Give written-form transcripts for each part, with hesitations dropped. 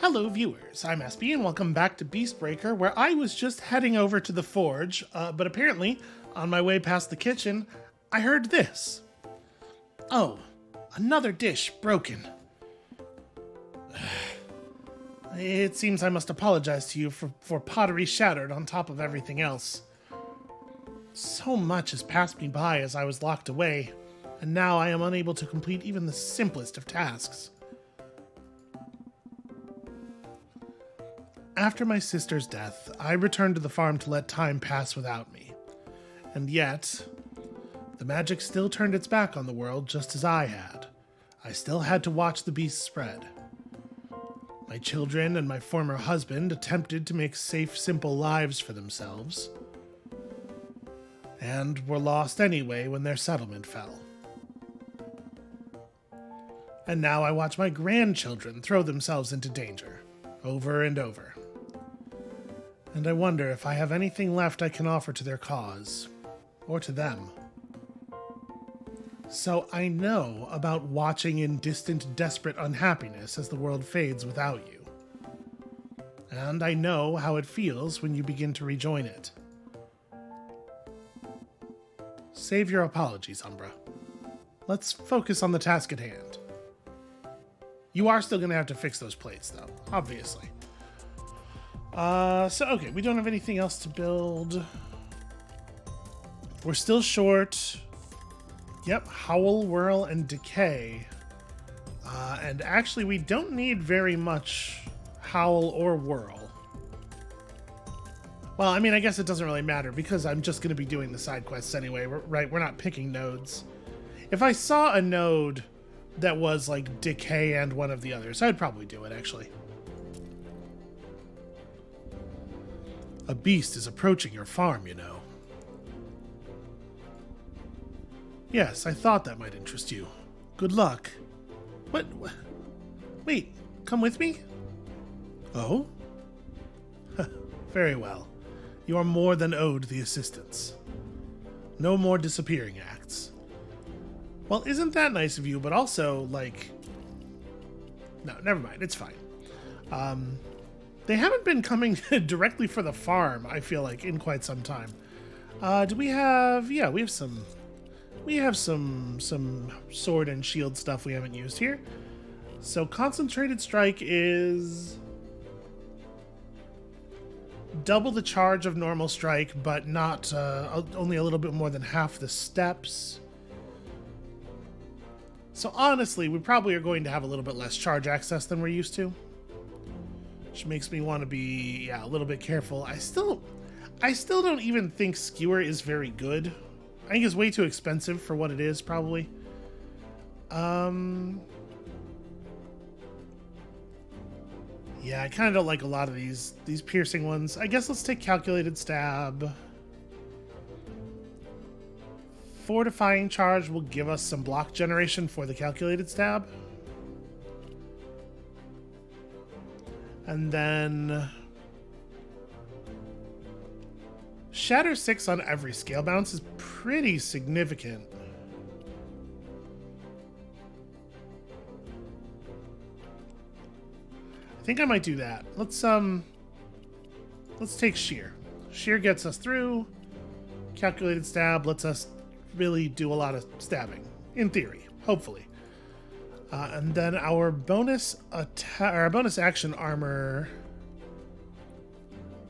Hello viewers, I'm SB and welcome back to Beastbreaker, where I was just heading over to the forge, but apparently, on my way past the kitchen, I heard this. Oh, another dish broken. It seems I must apologize to you for pottery shattered on top of everything else. So much has passed me by as I was locked away, and now I am unable to complete even the simplest of tasks. After my sister's death, I returned to the farm to let time pass without me. And yet, the magic still turned its back on the world just as I had. I still had to watch the beast spread. My children and my former husband attempted to make safe, simple lives for themselves, and were lost anyway when their settlement fell. And now I watch my grandchildren throw themselves into danger, over and over. And I wonder if I have anything left I can offer to their cause, or to them. So I know about watching in distant, desperate unhappiness as the world fades without you. And I know how it feels when you begin to rejoin it. Save your apologies, Umbra. Let's focus on the task at hand. You are still going to have to fix those plates, though, obviously. Okay, we don't have anything else to build. We're still short. Yep, Howl, Whirl, and Decay. And actually, we don't need very much Howl or Whirl. Well, I mean, I guess it doesn't really matter because I'm just going to be doing the side quests anyway, right? We're not picking nodes. If I saw a node that was like Decay and one of the others, I'd probably do it, actually. A beast is approaching your farm, you know. Yes, I thought that might interest you. Good luck. What? Wait, come with me? Oh? Very well. You are more than owed the assistance. No more disappearing acts. Well, isn't that nice of you, but also, like... No, never mind, it's fine. They haven't been coming directly for the farm, I feel like, in quite some time. Do we have... Yeah, we have some... We have some sword and shield stuff we haven't used here. So concentrated strike is double the charge of normal strike, but not only a little bit more than half the steps. So honestly, we probably are going to have a little bit less charge access than we're used to, which makes me want to be a little bit careful. I still don't even think Skewer is very good. I think it's way too expensive for what it is, probably. Yeah, I kind of don't like a lot of these piercing ones. I guess let's take Calculated Stab. Fortifying Charge will give us some block generation for the Calculated Stab. And then... Shatter 6 on every scale bounce is pretty significant. I think I might do that. Let's take Shear. Shear gets us through. Calculated Stab lets us really do a lot of stabbing, in theory, hopefully. And then our bonus action armor.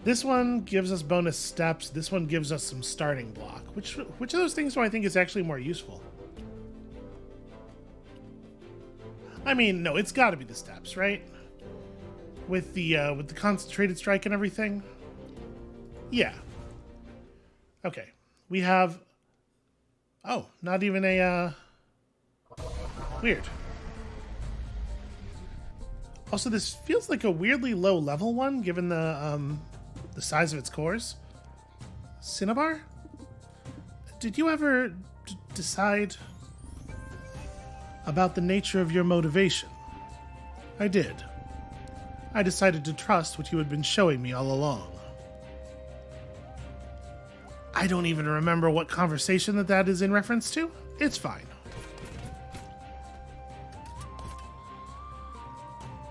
This one gives us bonus steps. This one gives us some starting block. Which of those things do I think is actually more useful? I mean, no, it's got to be the steps, right? With the concentrated strike and everything. Yeah. Okay, we have. Oh, not even a. Weird. Also, this feels like a weirdly low level one, given the size of its cores. Cinnabar? Did you ever decide about the nature of your motivation? I did. I decided to trust what you had been showing me all along. I don't even remember what conversation that is in reference to. It's fine.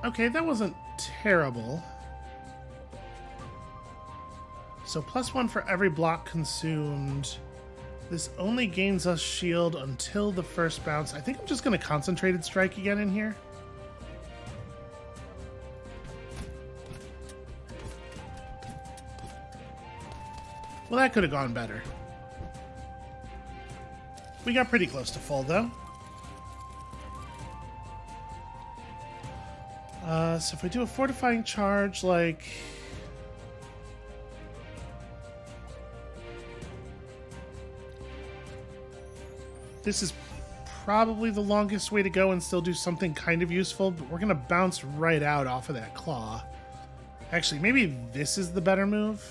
Okay, that wasn't terrible. So +1 for every block consumed. This only gains us shield until the first bounce. I think I'm just going to concentrated strike again in here. Well, that could have gone better. We got pretty close to full, though. So if I do a fortifying charge, like... This is probably the longest way to go and still do something kind of useful, but we're going to bounce right out off of that claw. Actually, maybe this is the better move.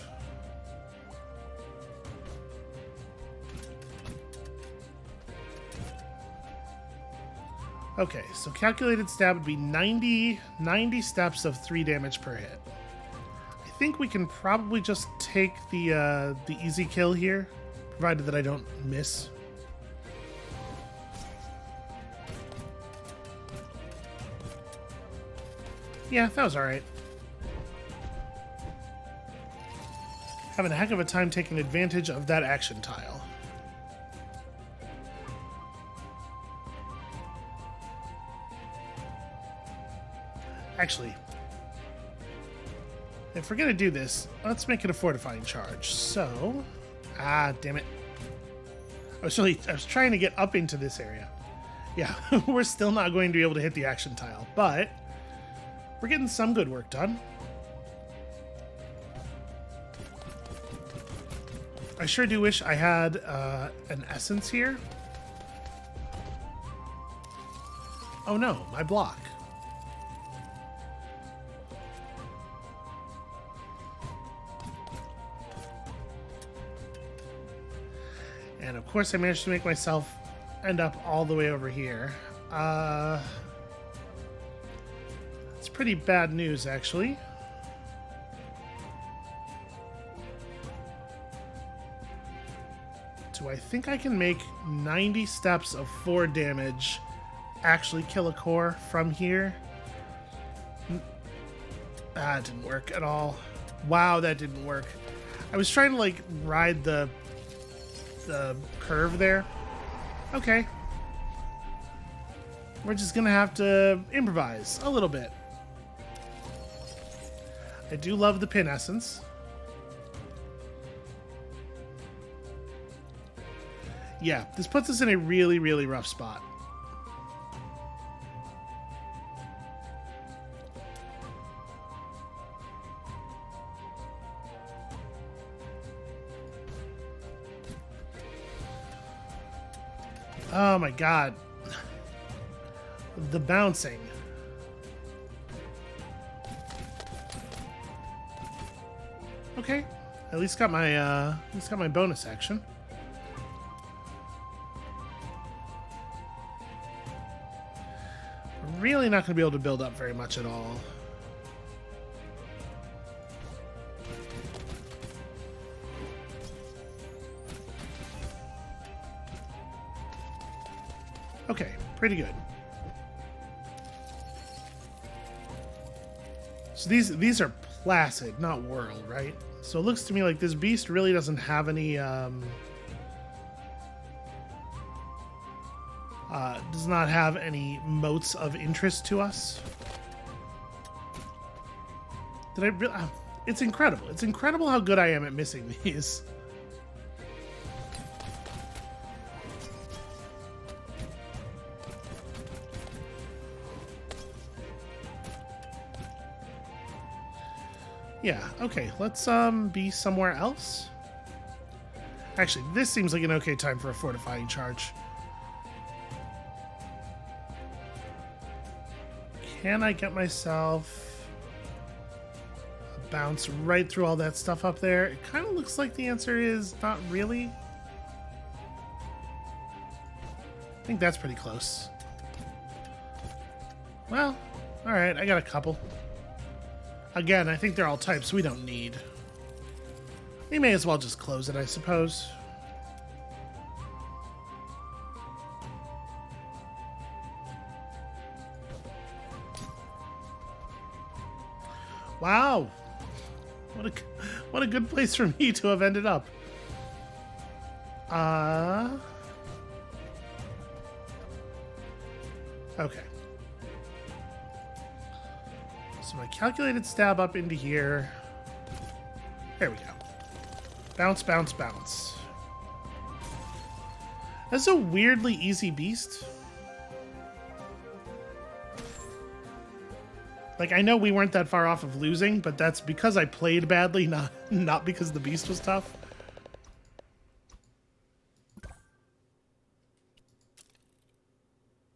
Okay, so calculated stab would be 90 steps of 3 damage per hit. I think we can probably just take the easy kill here, provided that I don't miss. Yeah, that was alright. Having a heck of a time taking advantage of that action tile. Actually, if we're gonna do this, let's make it a fortifying charge. So, damn it. I was trying to get up into this area. Yeah, we're still not going to be able to hit the action tile, but we're getting some good work done. I sure do wish I had an essence here. Oh no, my block. And of course I managed to make myself end up all the way over here. It's pretty bad news, actually. Do I think I can make 90 steps of 4 damage actually kill a core from here? That didn't work at all. Wow, that didn't work. I was trying to, like, ride the curve there. Okay. We're just gonna have to improvise a little bit. I do love the pin essence. Yeah, this puts us in a really, really rough spot. Oh my god. The bouncing. Okay. At least got my bonus action. Really not going to be able to build up very much at all. Okay, pretty good. So these are placid, not whirl, right? So it looks to me like this beast really doesn't have any does not have any motes of interest to us. Did I really? It's incredible. It's incredible how good I am at missing these. Yeah, okay, let's be somewhere else. Actually, this seems like an okay time for a fortifying charge. Can I get myself a bounce right through all that stuff up there? It kind of looks like the answer is not really. I think that's pretty close. Well, alright, I got a couple. Again, I think they're all types we don't need. We may as well just close it, I suppose. Wow. What a good place for me to have ended up. Okay. So my calculated stab up into here. There we go. Bounce, bounce, bounce. That's a weirdly easy beast. Like, I know we weren't that far off of losing, but that's because I played badly, not because the beast was tough.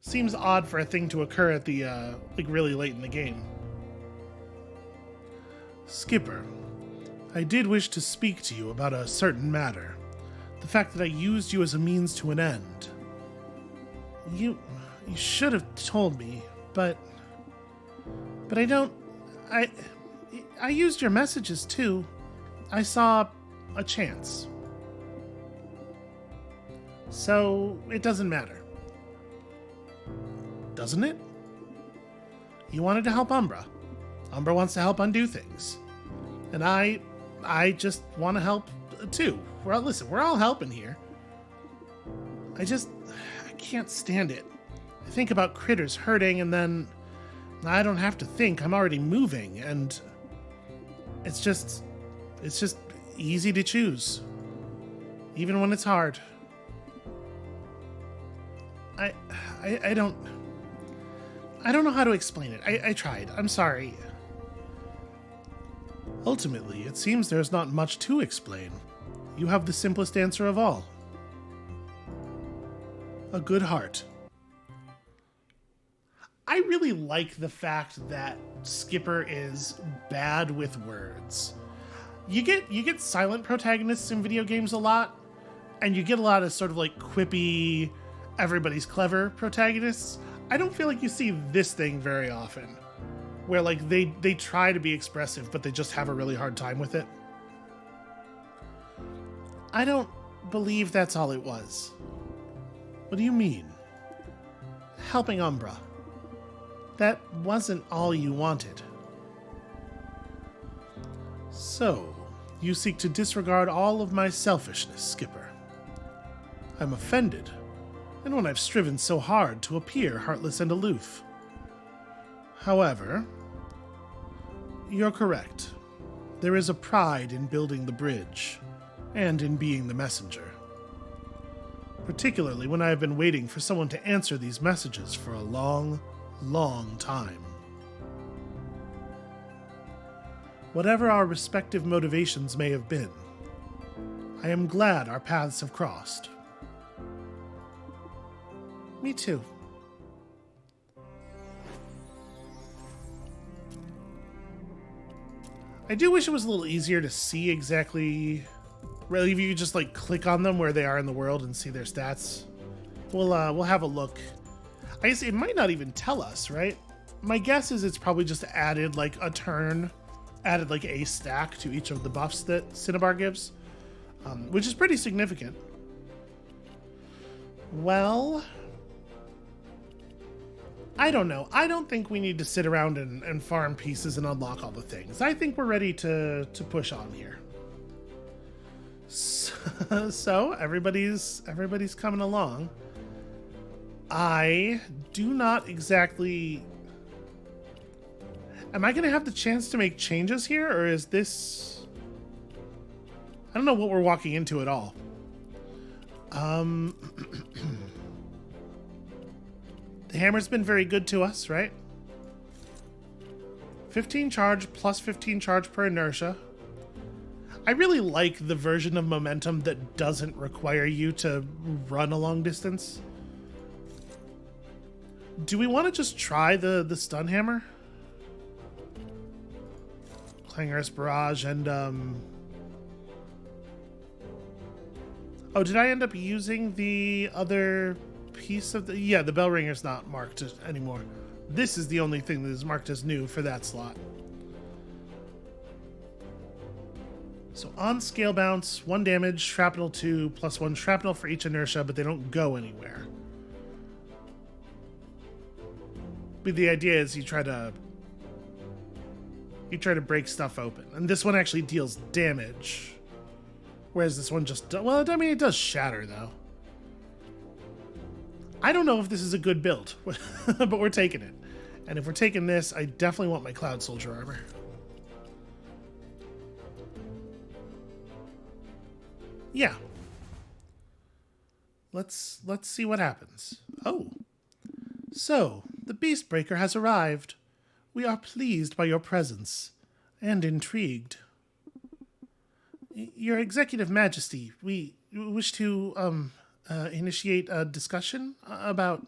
Seems odd for a thing to occur at the, like, really late in the game. Skipper, I did wish to speak to you about a certain matter. The fact that I used you as a means to an end. You should have told me, but I don't... I used your messages too. I saw a chance. So, it doesn't matter. Doesn't it? You wanted to help Umbra. Umbra wants to help undo things. And I just want to help too. Listen, we're all helping here. I can't stand it. I think about critters hurting and then I don't have to think. I'm already moving and it's just easy to choose. Even when it's hard. I don't know how to explain it. I tried. I'm sorry. Ultimately, it seems there's not much to explain. You have the simplest answer of all. A good heart. I really like the fact that Skipper is bad with words. You get silent protagonists in video games a lot, and you get a lot of sort of like quippy, everybody's clever protagonists. I don't feel like you see this thing very often, where like they try to be expressive, but they just have a really hard time with it. I don't believe that's all it was. What do you mean? Helping Umbra. That wasn't all you wanted. So, you seek to disregard all of my selfishness, Skipper. I'm offended, and when I've striven so hard to appear heartless and aloof. However, you're correct. There is a pride in building the bridge, and in being the messenger. Particularly when I have been waiting for someone to answer these messages for a long, long time. Whatever our respective motivations may have been, I am glad our paths have crossed. Me too. I do wish it was a little easier to see exactly... Really, if you could just like click on them where they are in the world and see their stats. We'll have a look. I guess it might not even tell us, right? My guess is it's probably just added like a turn, added like a stack to each of the buffs that Cinnabar gives, which is pretty significant. Well, I don't know. I don't think we need to sit around and farm pieces and unlock all the things. I think we're ready to push on here. So everybody's coming along. I do not exactly... Am I going to have the chance to make changes here, or is this... I don't know what we're walking into at all. The hammer's been very good to us, right? 15 charge plus 15 charge per inertia. I really like the version of momentum that doesn't require you to run a long distance. Do we want to just try the stun hammer? Clangorous Barrage and oh, did I end up using the other piece of the... Yeah, the bell ringer's not marked anymore. This is the only thing that is marked as new for that slot. So on scale bounce, 1 damage, shrapnel 2, plus 1 shrapnel for each inertia, but they don't go anywhere. But the idea is you try to You try to break stuff open. And this one actually deals damage. Whereas this one just... Well, I mean, it does shatter, though. I don't know if this is a good build, but we're taking it. And if we're taking this, I definitely want my Cloud Soldier armor. Yeah. Let's see what happens. Oh. So, the Beastbreaker has arrived. We are pleased by your presence and intrigued. Your Executive Majesty, we wish to initiate a discussion about...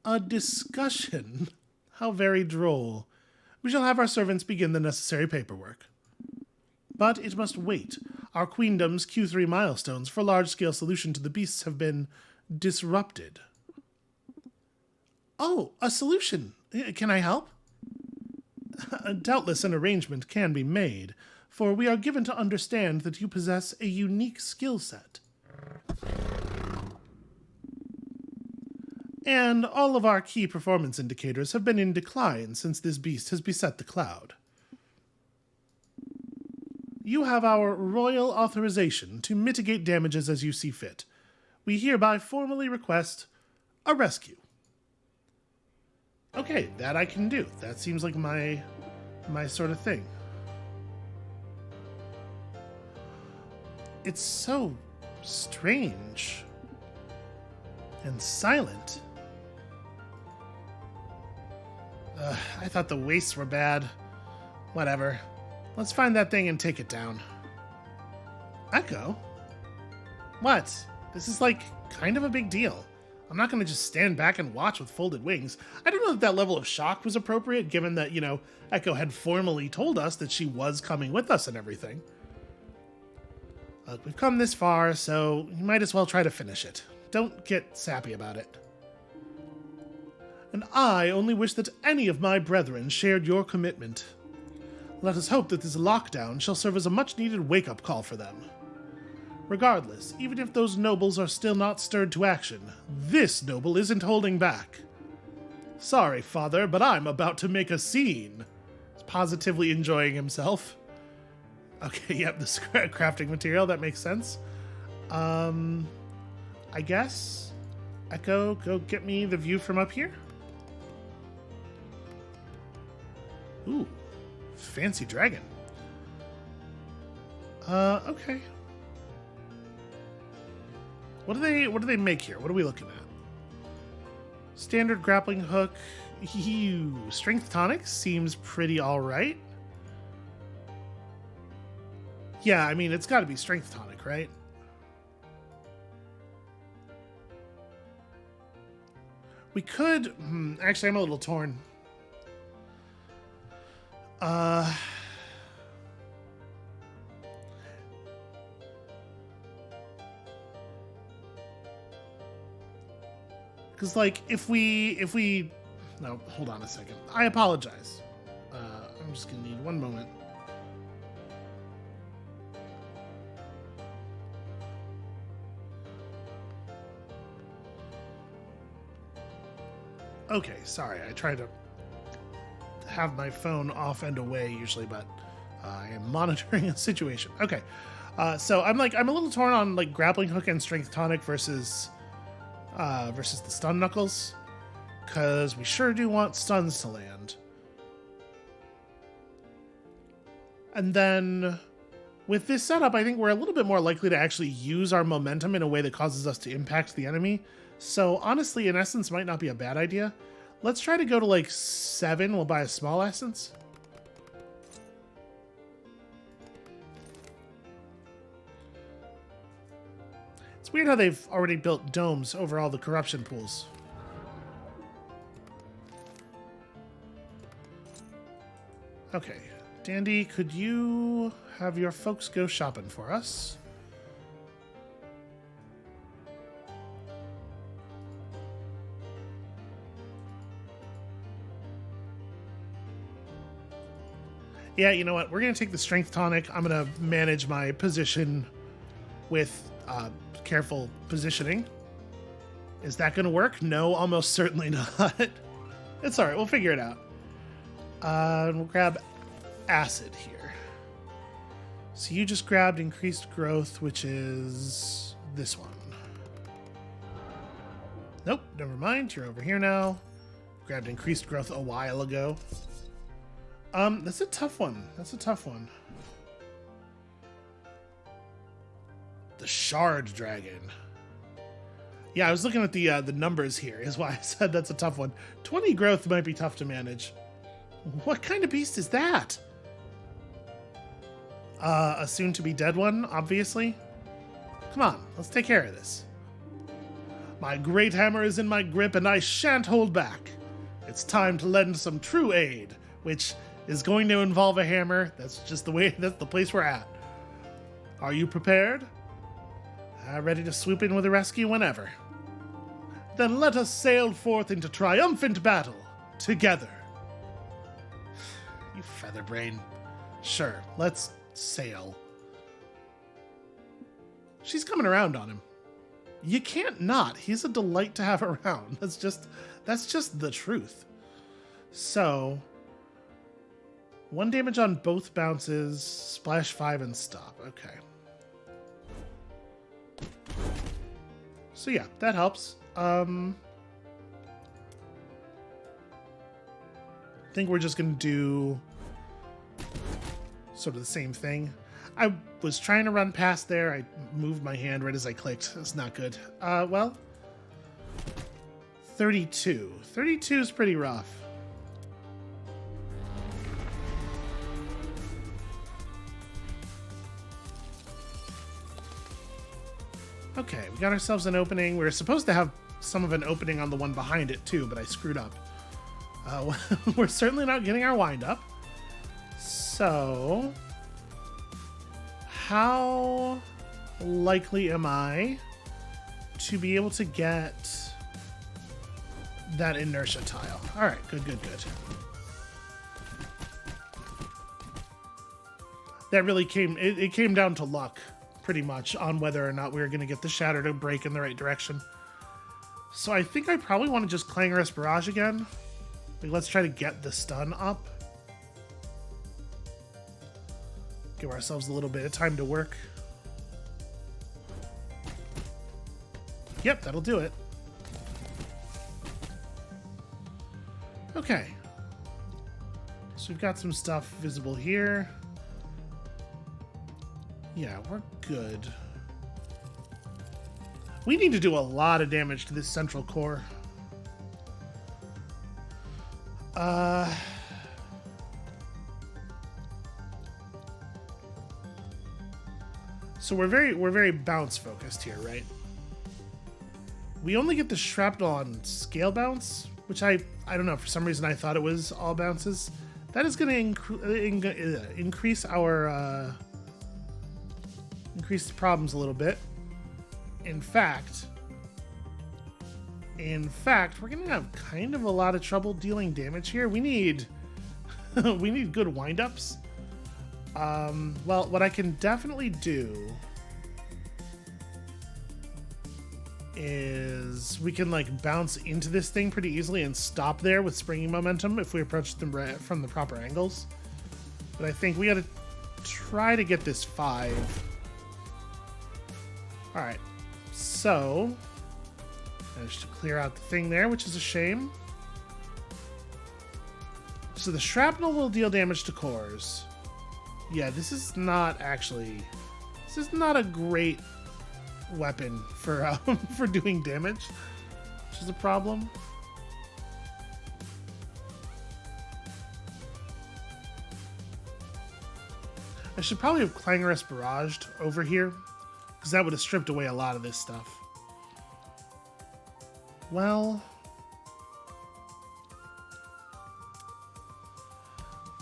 A discussion? How very droll. We shall have our servants begin the necessary paperwork. But it must wait. Our queendom's Q3 milestones for large-scale solution to the beasts have been disrupted. Oh, a solution. Can I help? Doubtless an arrangement can be made, for we are given to understand that you possess a unique skill set. And all of our key performance indicators have been in decline since this beast has beset the cloud. You have our royal authorization to mitigate damages as you see fit. We hereby formally request a rescue. Okay, that I can do. That seems like my sort of thing. It's so strange and silent. I thought the wastes were bad. Whatever. Let's find that thing and take it down. Echo? What? This is like kind of a big deal. I'm not going to just stand back and watch with folded wings. I don't know if that level of shock was appropriate, given that, you know, Echo had formally told us that she was coming with us and everything. Look, we've come this far, so you might as well try to finish it. Don't get sappy about it. And I only wish that any of my brethren shared your commitment. Let us hope that this lockdown shall serve as a much-needed wake-up call for them. Regardless, even if those nobles are still not stirred to action, this noble isn't holding back. Sorry, father, but I'm about to make a scene. He's positively enjoying himself. Okay, yep, the crafting material, that makes sense. I guess. Echo, go get me the view from up here. Ooh, fancy dragon. Okay. What do they make here? What are we looking at? Standard grappling hook. Ew. Strength tonic seems pretty alright. Yeah, I mean, it's got to be strength tonic, right? We could... actually, I'm a little torn. Because, like, if we... No, hold on a second. I apologize. I'm just going to need one moment. Okay, sorry. I try to have my phone off and away usually, but I am monitoring a situation. Okay, so I'm a little torn on like grappling hook and strength tonic versus the stun knuckles, because we sure do want stuns to land. And then with this setup, I think we're a little bit more likely to actually use our momentum in a way that causes us to impact the enemy. So honestly, in essence, might not be a bad idea. Let's try to go to like 7. We'll buy a small essence. It's weird how they've already built domes over all the corruption pools. Okay, Dandy, could you have your folks go shopping for us? Yeah, you know what? We're going to take the strength tonic. I'm going to manage my position with careful positioning. Is that going to work? No, almost certainly not. It's all right. We'll figure it out. We'll grab acid here. So you just grabbed increased growth, which is this one. Nope, never mind. You're over here now. Grabbed increased growth a while ago. That's a tough one. That's a tough one. The Shard Dragon. Yeah, I was looking at the numbers here, is why I said that's a tough one. 20 growth might be tough to manage. What kind of beast is that? A soon-to-be dead one, obviously. Come on, let's take care of this. My great hammer is in my grip, and I shan't hold back. It's time to lend some true aid, which is going to involve a hammer. That's just the way, that's the place we're at. Are you prepared? Ready to swoop in with a rescue whenever. Then let us sail forth into triumphant battle, together. You featherbrain. Sure, let's sail. She's coming around on him. You can't not. He's a delight to have around. That's just the truth. So, 1 damage on both bounces, splash 5 and stop. Okay. So yeah, that helps. I think we're just gonna do sort of the same thing. I was trying to run past there. I moved my hand right as I clicked. That's not good. Well, 32. 32 is pretty rough. Okay, we got ourselves an opening. We were supposed to have some of an opening on the one behind it too, but I screwed up. We're certainly not getting our wind up. So, how likely am I to be able to get that inertia tile? All right, good. That really it came down to luck, pretty much, on whether or not we were going to get the shatter to break in the right direction. So I think I probably want to just Clangorous Barrage again. Like, let's try to get the stun up. Give ourselves a little bit of time to work. Yep, that'll do it. Okay. So we've got some stuff visible here. Yeah, we're good. We need to do a lot of damage to this central core. So we're very bounce focused here, right? We only get the shrapnel on scale bounce, which I don't know, for some reason I thought it was all bounces. That is going to increase our increase the problems a little bit. In fact, we're going to have kind of a lot of trouble dealing damage here. We need we need good wind-ups. Well, what I can definitely do is we can like bounce into this thing pretty easily and stop there with springing momentum if we approach them from the proper angles. But I think we got to try to get this 5. All right, so managed to clear out the thing there, which is a shame. So the shrapnel will deal damage to cores. Yeah, this is not a great weapon for for doing damage, which is a problem. I should probably have Clangorous Barraged over here, because that would have stripped away a lot of this stuff. Well,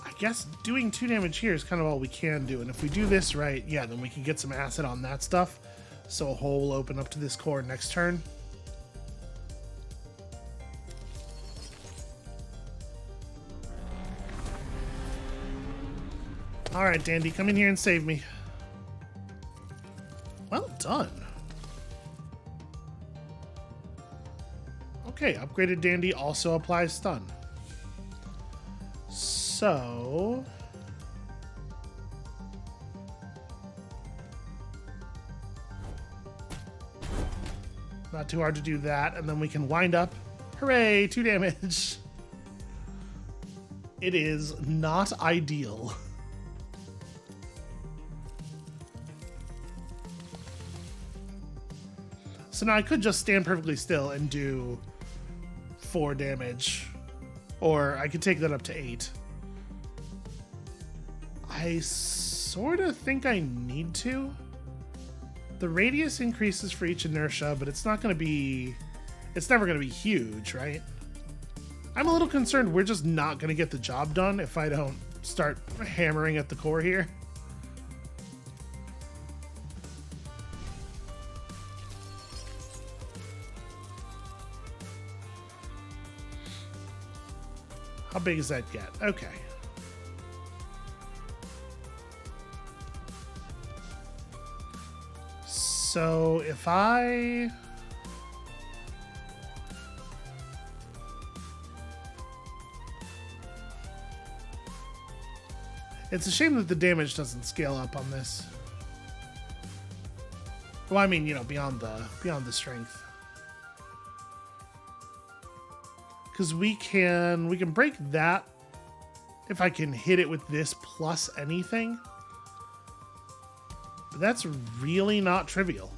I guess doing 2 damage here is kind of all we can do. And if we do this right, yeah, then we can get some acid on that stuff. So a hole will open up to this core next turn. All right, Dandy, come in here and save me. Well done. Okay, upgraded Dandy also applies stun. So, Not too hard to do that, and then we can wind up. Hooray, 2 damage. It is not ideal. So now I could just stand perfectly still and do 4 damage. Or I could take that up to 8. I sort of think I need to. The radius increases for each inertia, but it's not going to be... It's never going to be huge, right? I'm a little concerned we're just not going to get the job done if I don't start hammering at the core here. How big does that get? Okay. So if I... It's a shame that the damage doesn't scale up on this. Well, I mean, you know, beyond the strength. Because we can break that if I can hit it with this plus anything. But that's really not trivial.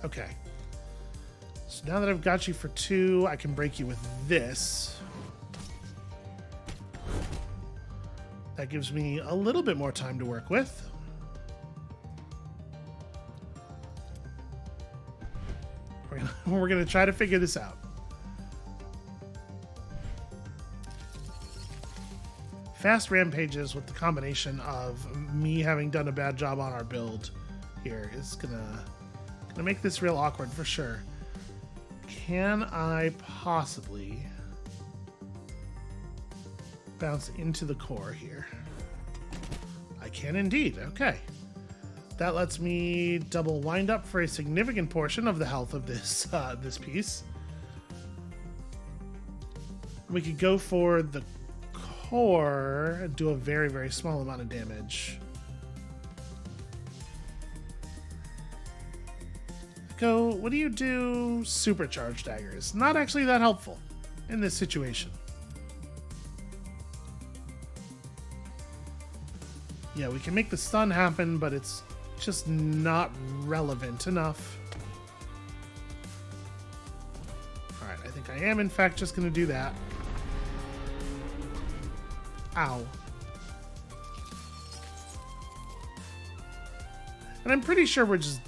Okay. So now that I've got you for 2, I can break you with this. That gives me a little bit more time to work with. We're gonna try to figure this out. Fast rampages with the combination of me having done a bad job on our build here is gonna make this real awkward for sure. Can I possibly bounce into the core here? I can indeed. Okay. That lets me double wind up for a significant portion of the health of this this piece. We could go for the core and do a very, very small amount of damage. Go, what do you do? Supercharged daggers. Not actually that helpful in this situation. Yeah, we can make the stun happen, but it's just not relevant enough. Alright, I think I am in fact just going to do that. Ow. And I'm pretty sure we're just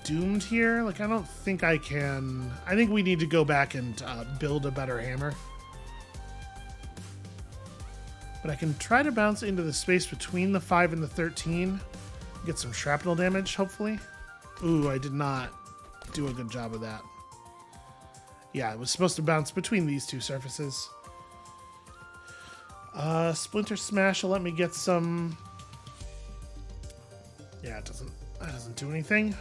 doomed here. Like, I don't think I can... I think we need to go back and build a better hammer. But I can try to bounce into the space between the 5 and the 13. Get some shrapnel damage, hopefully. Ooh, I did not do a good job of that. Yeah, it was supposed to bounce between these 2 surfaces. Splinter Smash will let me get some... Yeah, that doesn't do anything.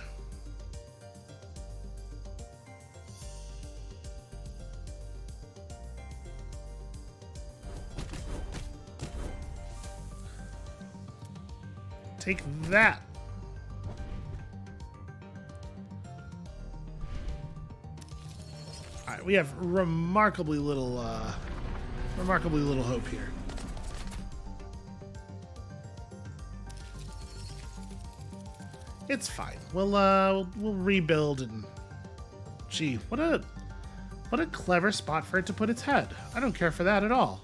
Take that. All right, we have remarkably little hope here. It's fine. We'll rebuild and... Gee, what a clever spot for it to put its head. I don't care for that at all.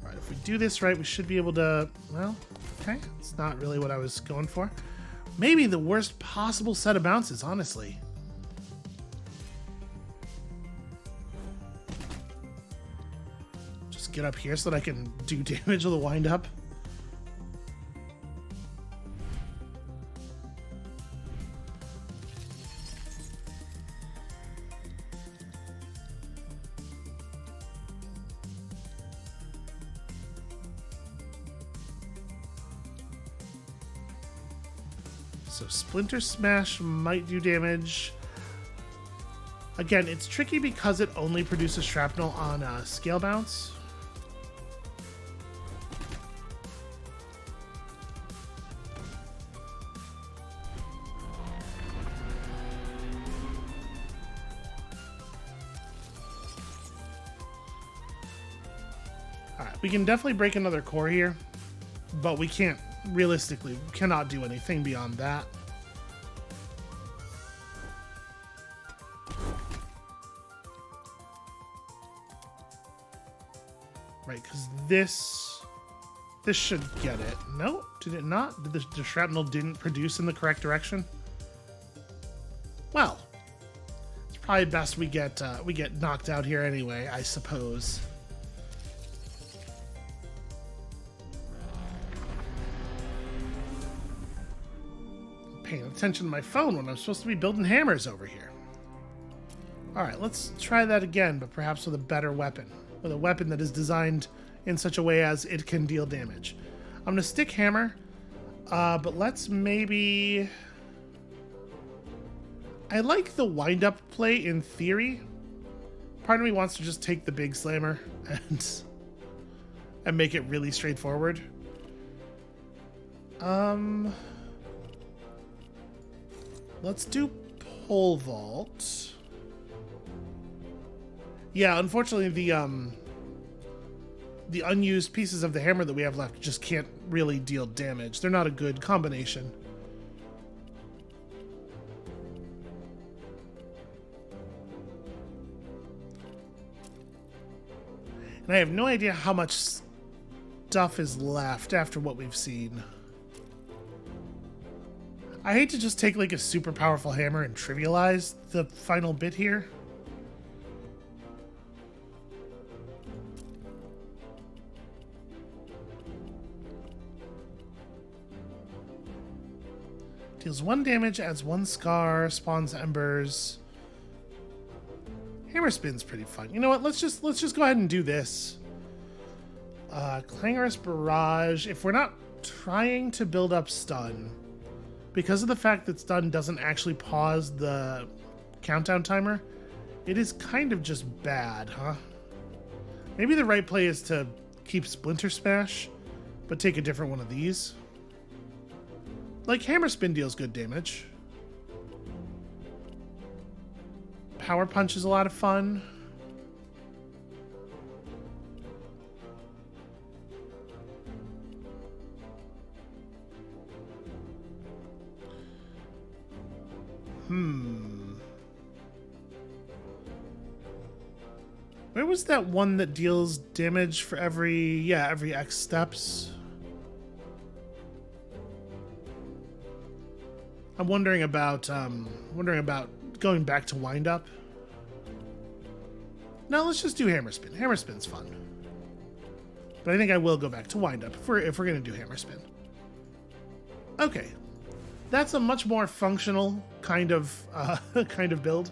If we do this right, we should be able to... Well, okay. It's not really what I was going for. Maybe the worst possible set of bounces, honestly. Just get up here so that I can do damage with the wind-up. So Splinter Smash might do damage. Again, it's tricky because it only produces shrapnel on scale bounce. Alright, we can definitely break another core here, but we can't, realistically, we cannot do anything beyond that. Right, because this should get it. No, did it not? Did the shrapnel didn't produce in the correct direction? Well, it's probably best we get knocked out here anyway, I suppose. I'm paying attention to my phone when I'm supposed to be building hammers over here. Alright, let's try that again, but perhaps with a better weapon. With a weapon that is designed in such a way as it can deal damage. I'm going to stick hammer, but let's maybe... I like the wind-up play in theory. Part of me wants to just take the big slammer and make it really straightforward. Let's do pole vault. Yeah, unfortunately, the unused pieces of the hammer that we have left just can't really deal damage. They're not a good combination. And I have no idea how much stuff is left after what we've seen. I hate to just take like a super powerful hammer and trivialize the final bit here. Deals 1 damage, adds 1 scar, spawns embers. Hammer spin's pretty fun. You know what? Let's just go ahead and do this. Clangorous barrage. If we're not trying to build up stun, because of the fact that stun doesn't actually pause the countdown timer, it is kind of just bad, huh? Maybe the right play is to keep Splinter Smash, but take a different one of these. Like, Hammer Spin deals good damage. Power Punch is a lot of fun. Where was that one that deals damage for every X steps? I'm wondering about going back to wind up. No, let's just do hammer spin. Hammer spin's fun. But I think I will go back to wind up if we're gonna do hammer spin. Okay. That's a much more functional kind of build.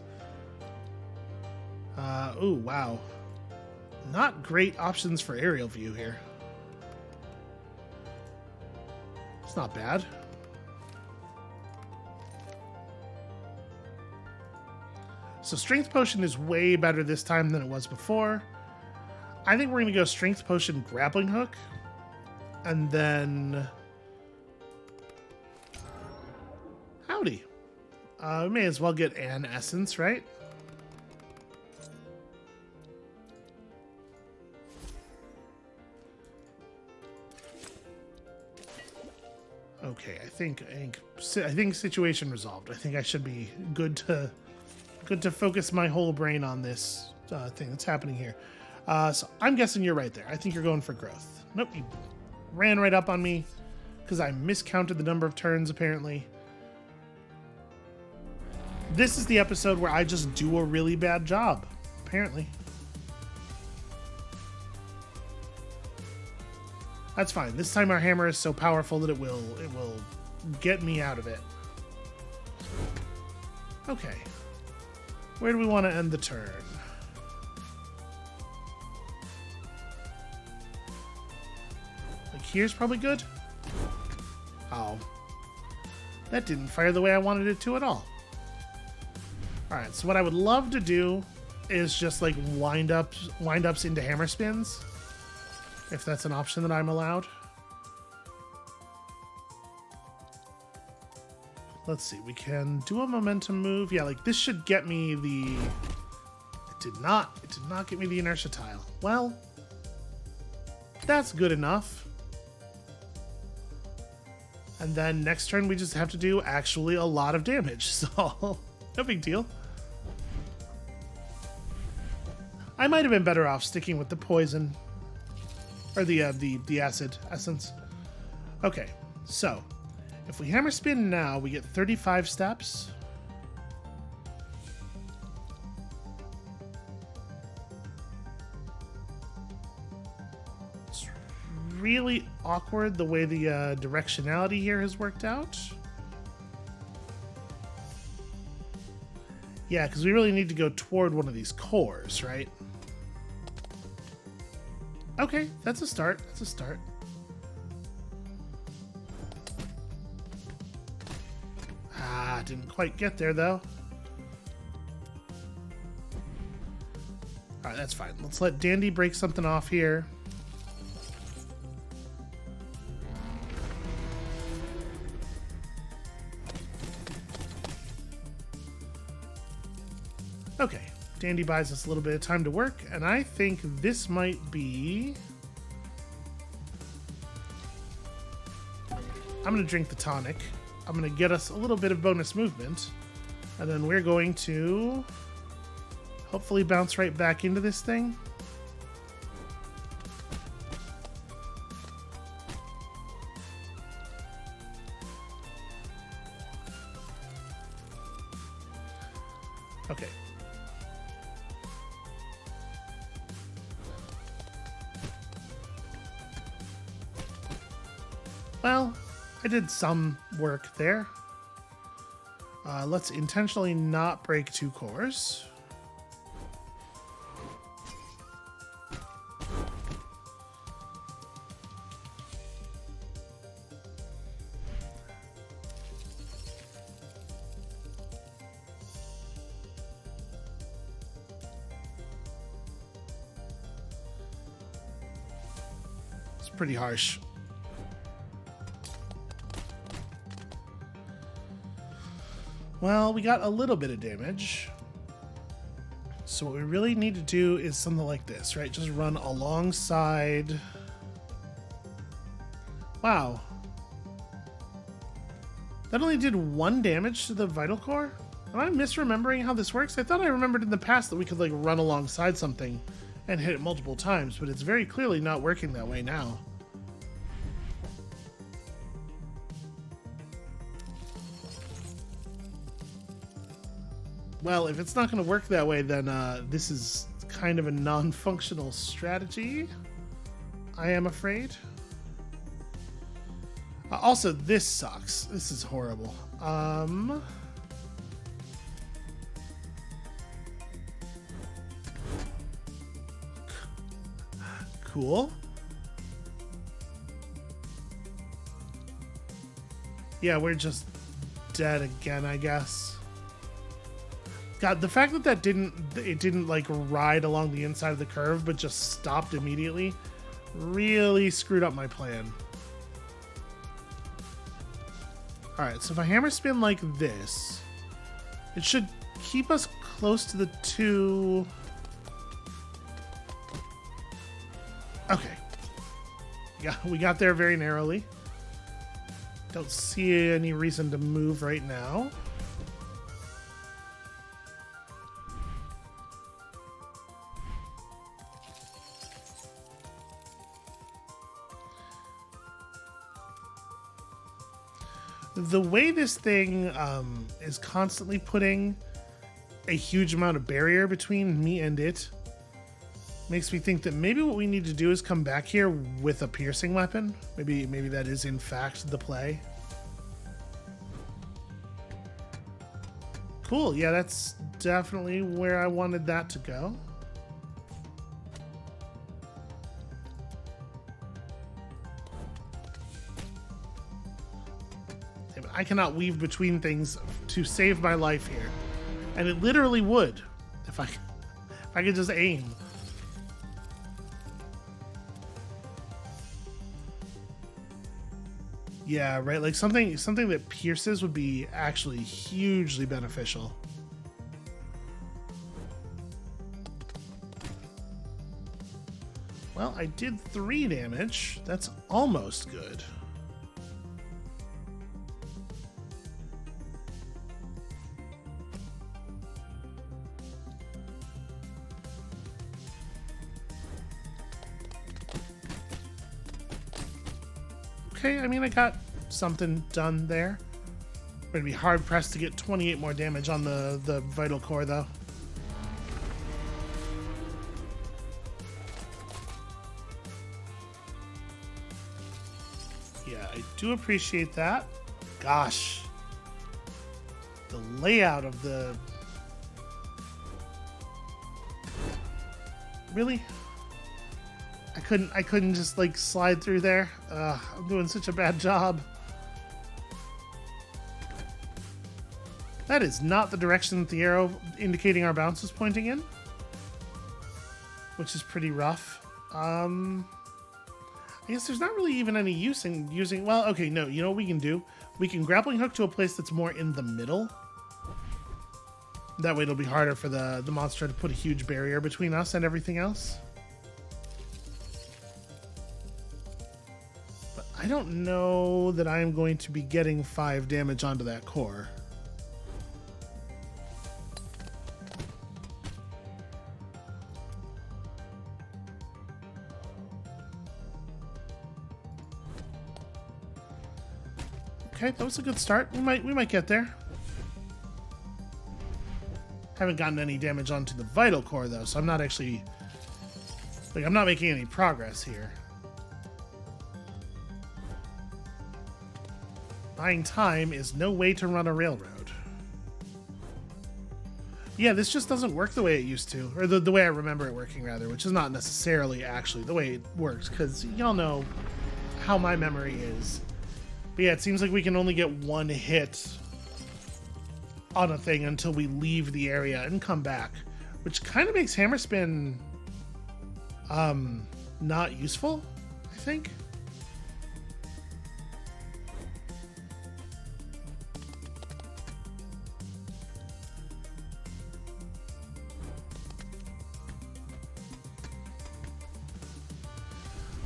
Ooh, wow. Not great options for aerial view here. It's not bad. So Strength Potion is way better this time than it was before. I think we're going to go Strength Potion Grappling Hook. And then... Howdy. We may as well get an Essence, right? Okay, I think situation resolved. I think I should be good to focus my whole brain on this thing that's happening here. So I'm guessing you're right there. I think you're going for growth. Nope, you ran right up on me because I miscounted the number of turns, apparently. This is the episode where I just do a really bad job, apparently. That's fine. This time our hammer is so powerful that it will get me out of it. Okay. Where do we want to end the turn? Like here's probably good? Oh. That didn't fire the way I wanted it to at all. Alright, so what I would love to do is just like wind ups into hammer spins. If that's an option that I'm allowed. Let's see, we can do a momentum move. Yeah, like this should get me the... It did not get me the inertia tile. Well, That's good enough. And then next turn we just have to do actually a lot of damage, so no big deal. I might have been better off sticking with the poison. Or the acid essence. Okay, so if we hammer spin now, we get 35 steps. It's really awkward the way the directionality here has worked out. Yeah, because we really need to go toward one of these cores, right? Okay, that's a start. That's a start. Ah, didn't quite get there, though. Alright, that's fine. Let's let Dandy break something off here. Okay. Dandy buys us a little bit of time to work, and I think this might be... I'm going to drink the tonic. I'm going to get us a little bit of bonus movement, and then we're going to hopefully bounce right back into this thing. Okay. Well, I did some work there. Let's intentionally not break 2 cores. It's pretty harsh. Well, we got a little bit of damage. So what we really need to do is something like this, right? Just run alongside. Wow. That only did 1 damage to the vital core? Am I misremembering how this works? I thought I remembered in the past that we could like run alongside something and hit it multiple times, but it's very clearly not working that way now. Well, if it's not going to work that way, then this is kind of a non-functional strategy, I am afraid. Also, this sucks. This is horrible. Cool. Yeah, we're just dead again, I guess. God, the fact that it didn't like ride along the inside of the curve, but just stopped immediately, really screwed up my plan. All right, so if I hammer spin like this, it should keep us close to the 2. Okay. Yeah, we got there very narrowly. Don't see any reason to move right now. The way this thing is constantly putting a huge amount of barrier between me and it makes me think that maybe what we need to do is come back here with a piercing weapon. Maybe that is in fact the play. Cool, yeah, that's definitely where I wanted that to go. I cannot weave between things to save my life here. And it literally would if I could just aim. Yeah, right, like something that pierces would be actually hugely beneficial. Well, I did 3 damage. That's almost good. Okay, I mean, I got something done there. We're gonna be hard pressed to get 28 more damage on the vital core, though. Yeah, I do appreciate that. Gosh, the layout of the... Really? I couldn't just like slide through there. I'm doing such a bad job. That is not the direction that the arrow indicating our bounce is pointing in, which is pretty rough. I guess there's not really even any use in using... Well, okay, no. You know what we can do? We can grappling hook to a place that's more in the middle. That way it'll be harder for the monster to put a huge barrier between us and everything else. But I don't know that I'm going to be getting 5 damage onto that core. Okay, that was a good start. We might get there. Haven't gotten any damage onto the vital core though, so I'm not actually I'm not making any progress here. Buying time is no way to run a railroad. Yeah, this just doesn't work the way it used to, or the way I remember it working rather, which is not necessarily actually the way it works, because y'all know how my memory is. But yeah, it seems like we can only get 1 hit on a thing until we leave the area and come back, which kind of makes hammer spin not useful, I think.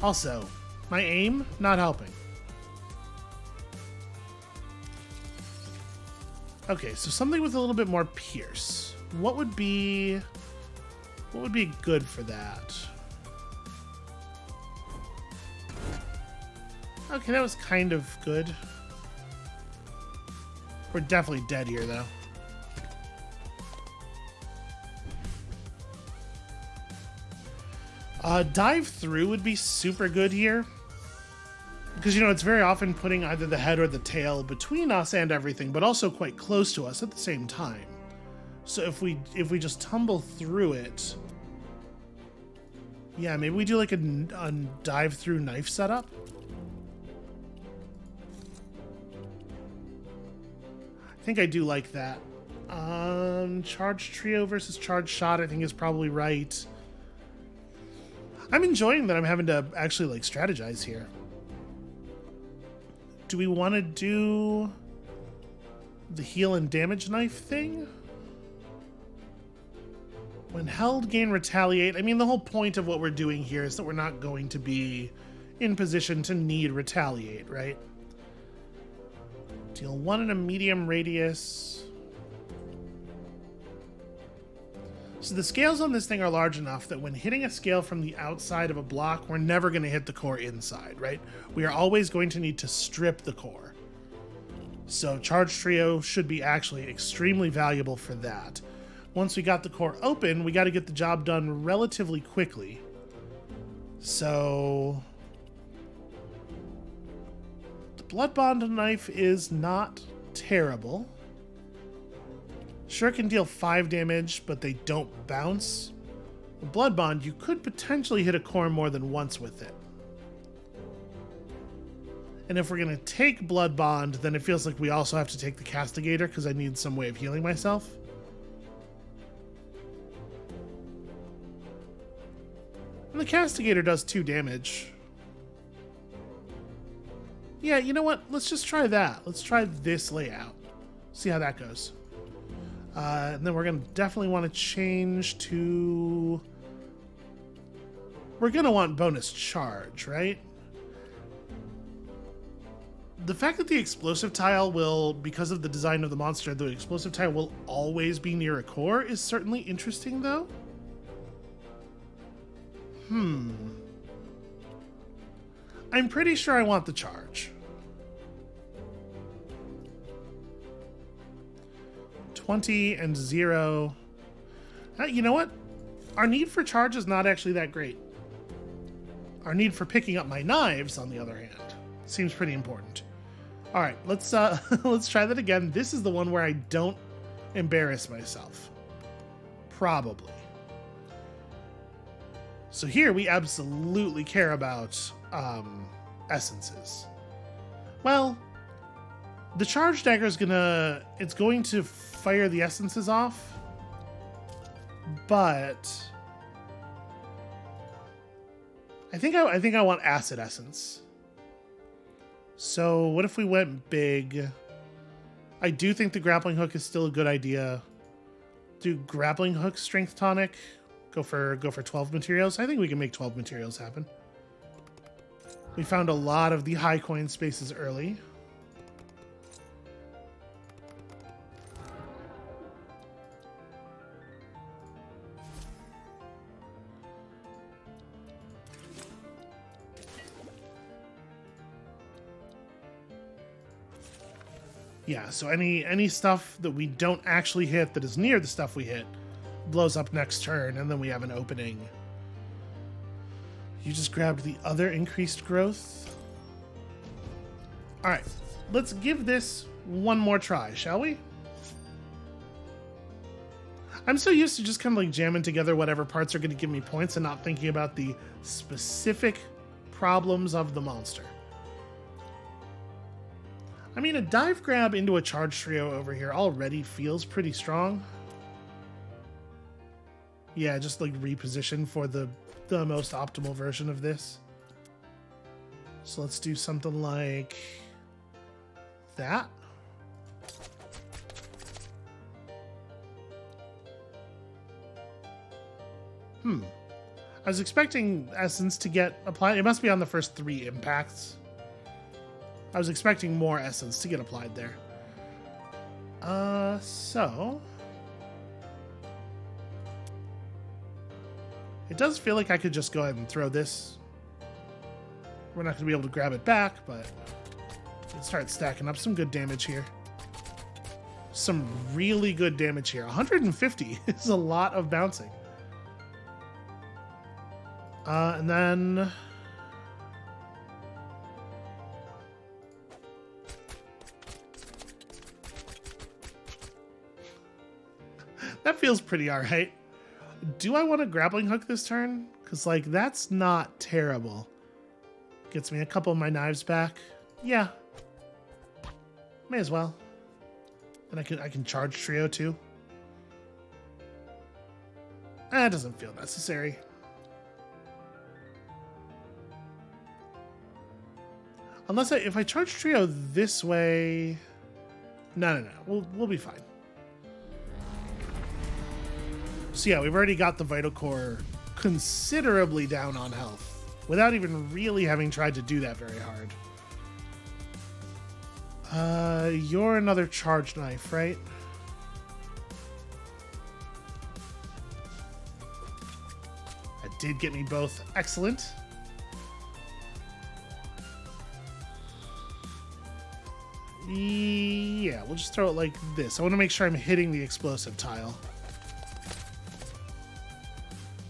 Also, my aim not helping. Okay, so something with a little bit more pierce. What would be good for that? Okay, that was kind of good. We're definitely dead here, though. Dive through would be super good here. Because, you know, it's very often putting either the head or the tail between us and everything, but also quite close to us at the same time. So if we just tumble through it... Yeah, maybe we do like a dive through knife setup. I think I do like that. Charge trio versus charge shot I think is probably right. I'm enjoying that I'm having to actually like strategize here. Do we want to do the heal and damage knife thing? When held, gain retaliate. I mean, the whole point of what we're doing here is that we're not going to be in position to need retaliate, right? Deal 1 in a medium radius. So the scales on this thing are large enough that when hitting a scale from the outside of a block, we're never going to hit the core inside, right? We are always going to need to strip the core. So Charge Trio should be actually extremely valuable for that. Once we got the core open, we got to get the job done relatively quickly. So the Blood Bond knife is not terrible. Sure can deal 5 damage, but they don't bounce. With Blood Bond, you could potentially hit a core more than once with it. And if we're going to take Blood Bond, then it feels like we also have to take the Castigator because I need some way of healing myself. And the Castigator does 2 damage. Yeah, you know what? Let's just try that. Let's try this layout. See how that goes. And then we're going to definitely want to change to we're going to want bonus charge, right? The fact that the explosive tile will, because of the design of the monster, the explosive tile will always be near a core is certainly interesting, though. I'm pretty sure I want the charge. 20 and 0. You know what? Our need for charge is not actually that great. Our need for picking up my knives, on the other hand, seems pretty important. All right, let's let's try that again. This is the one where I don't embarrass myself. Probably. So here we absolutely care about essences. Well, the charge dagger is it's going to fire the essences off, but I think I want acid essence. So what if we went big? I do think the grappling hook is still a good idea. Do grappling hook strength tonic? Go for 12 materials. I think we can make 12 materials happen. We found a lot of the high coin spaces early. Yeah, so any stuff that we don't actually hit that is near the stuff we hit blows up next turn, and then we have an opening. You just grabbed the other increased growth. All right, let's give this one more try, shall we? I'm so used to just kind of like jamming together whatever parts are going to give me points and not thinking about the specific problems of the monster. I mean, a dive grab into a charge trio over here already feels pretty strong. Yeah, just like reposition for the most optimal version of this. So let's do something like that. I was expecting essence to get applied. It must be on the first 3 impacts. I was expecting more essence to get applied there. So it does feel like I could just go ahead and throw this. We're not going to be able to grab it back, but let's start stacking up some good damage here. Some really good damage here. 150 is a lot of bouncing. And then that feels pretty all right. Do I want a grappling hook this turn? Because, like, that's not terrible. Gets me a couple of my knives back. Yeah. May as well. And I can charge trio too. That doesn't feel necessary. Unless if I charge trio this way... No. We'll be fine. So yeah, we've already got the Vital Core considerably down on health without even really having tried to do that very hard. You're another charge knife, right? That did get me both. Excellent. Yeah, we'll just throw it like this. I want to make sure I'm hitting the explosive tile.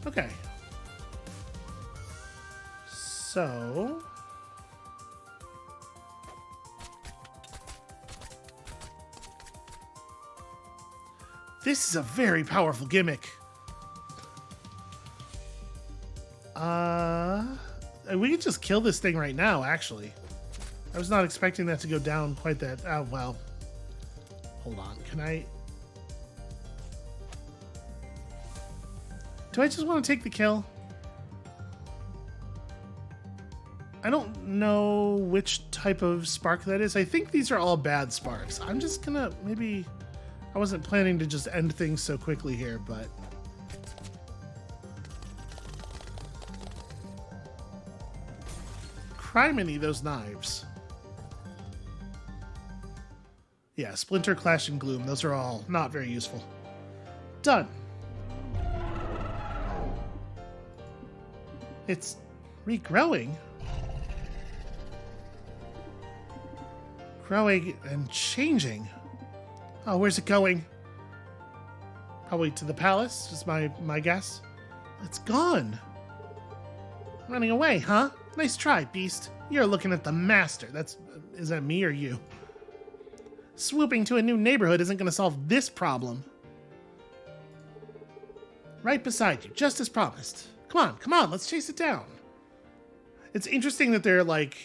Okay. So... this is a very powerful gimmick. We could just kill this thing right now, actually. I was not expecting that to go down quite that... Oh, well. Hold on. Can I... do I just want to take the kill? I don't know which type of spark that is. I think these are all bad sparks. I'm just gonna... maybe... I wasn't planning to just end things so quickly here, but... criminy, those knives. Yeah, Splinter, Clash, and Gloom. Those are all not very useful. Done. It's regrowing. Growing and changing. Oh, where's it going? Probably to the palace, is my guess. It's gone. Running away, huh? Nice try, beast. You're looking at the master. Is that me or you? Swooping to a new neighborhood isn't going to solve this problem. Right beside you, just as promised. Come on, let's chase it down. It's interesting that they're like,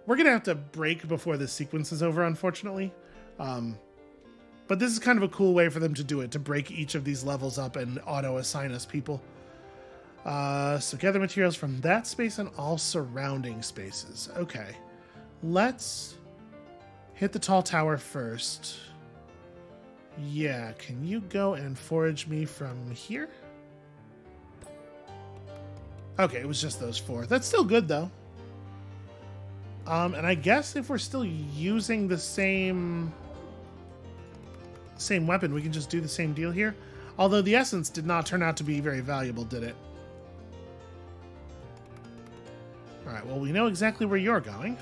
we're going to have to break before this sequence is over, unfortunately. But this is kind of a cool way for them to do it, to break each of these levels up and auto-assign us people. So gather materials from that space and all surrounding spaces. Okay. Let's hit the tall tower first. Yeah, can you go and forage me from here? Okay, it was just those 4. That's still good, though. And I guess if we're still using the same weapon, we can just do the same deal here. Although the essence did not turn out to be very valuable, did it? Alright, well, we know exactly where you're going.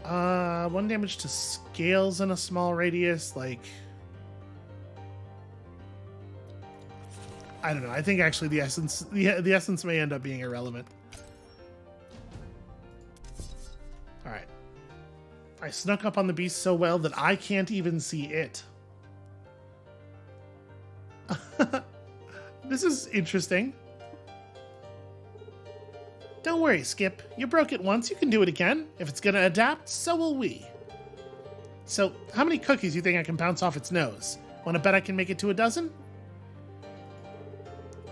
1 damage to scales in a small radius, like... I don't know. I think actually the essence may end up being irrelevant. Alright. I snuck up on the beast so well that I can't even see it. This is interesting. Don't worry, Skip. You broke it once, you can do it again. If it's gonna adapt, so will we. So, how many cookies do you think I can bounce off its nose? Wanna bet I can make it to a dozen?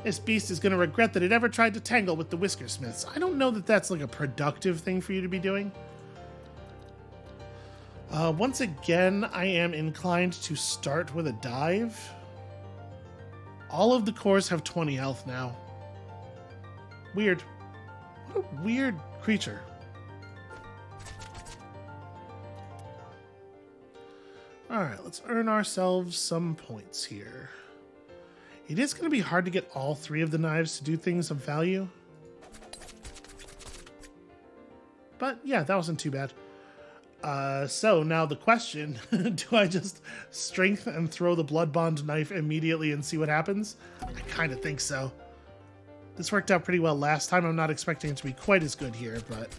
This beast is gonna regret that it ever tried to tangle with the Whiskersmiths. I don't know that that's like a productive thing for you to be doing. Once again, I am inclined to start with a dive. All of the cores have 20 health now. Weird. What a weird creature. Alright, let's earn ourselves some points here. It is going to be hard to get all 3 of the knives to do things of value. But yeah, that wasn't too bad. So now the question, do I just strength and throw the blood bond knife immediately and see what happens? I kind of think so. This worked out pretty well last time. I'm not expecting it to be quite as good here, but...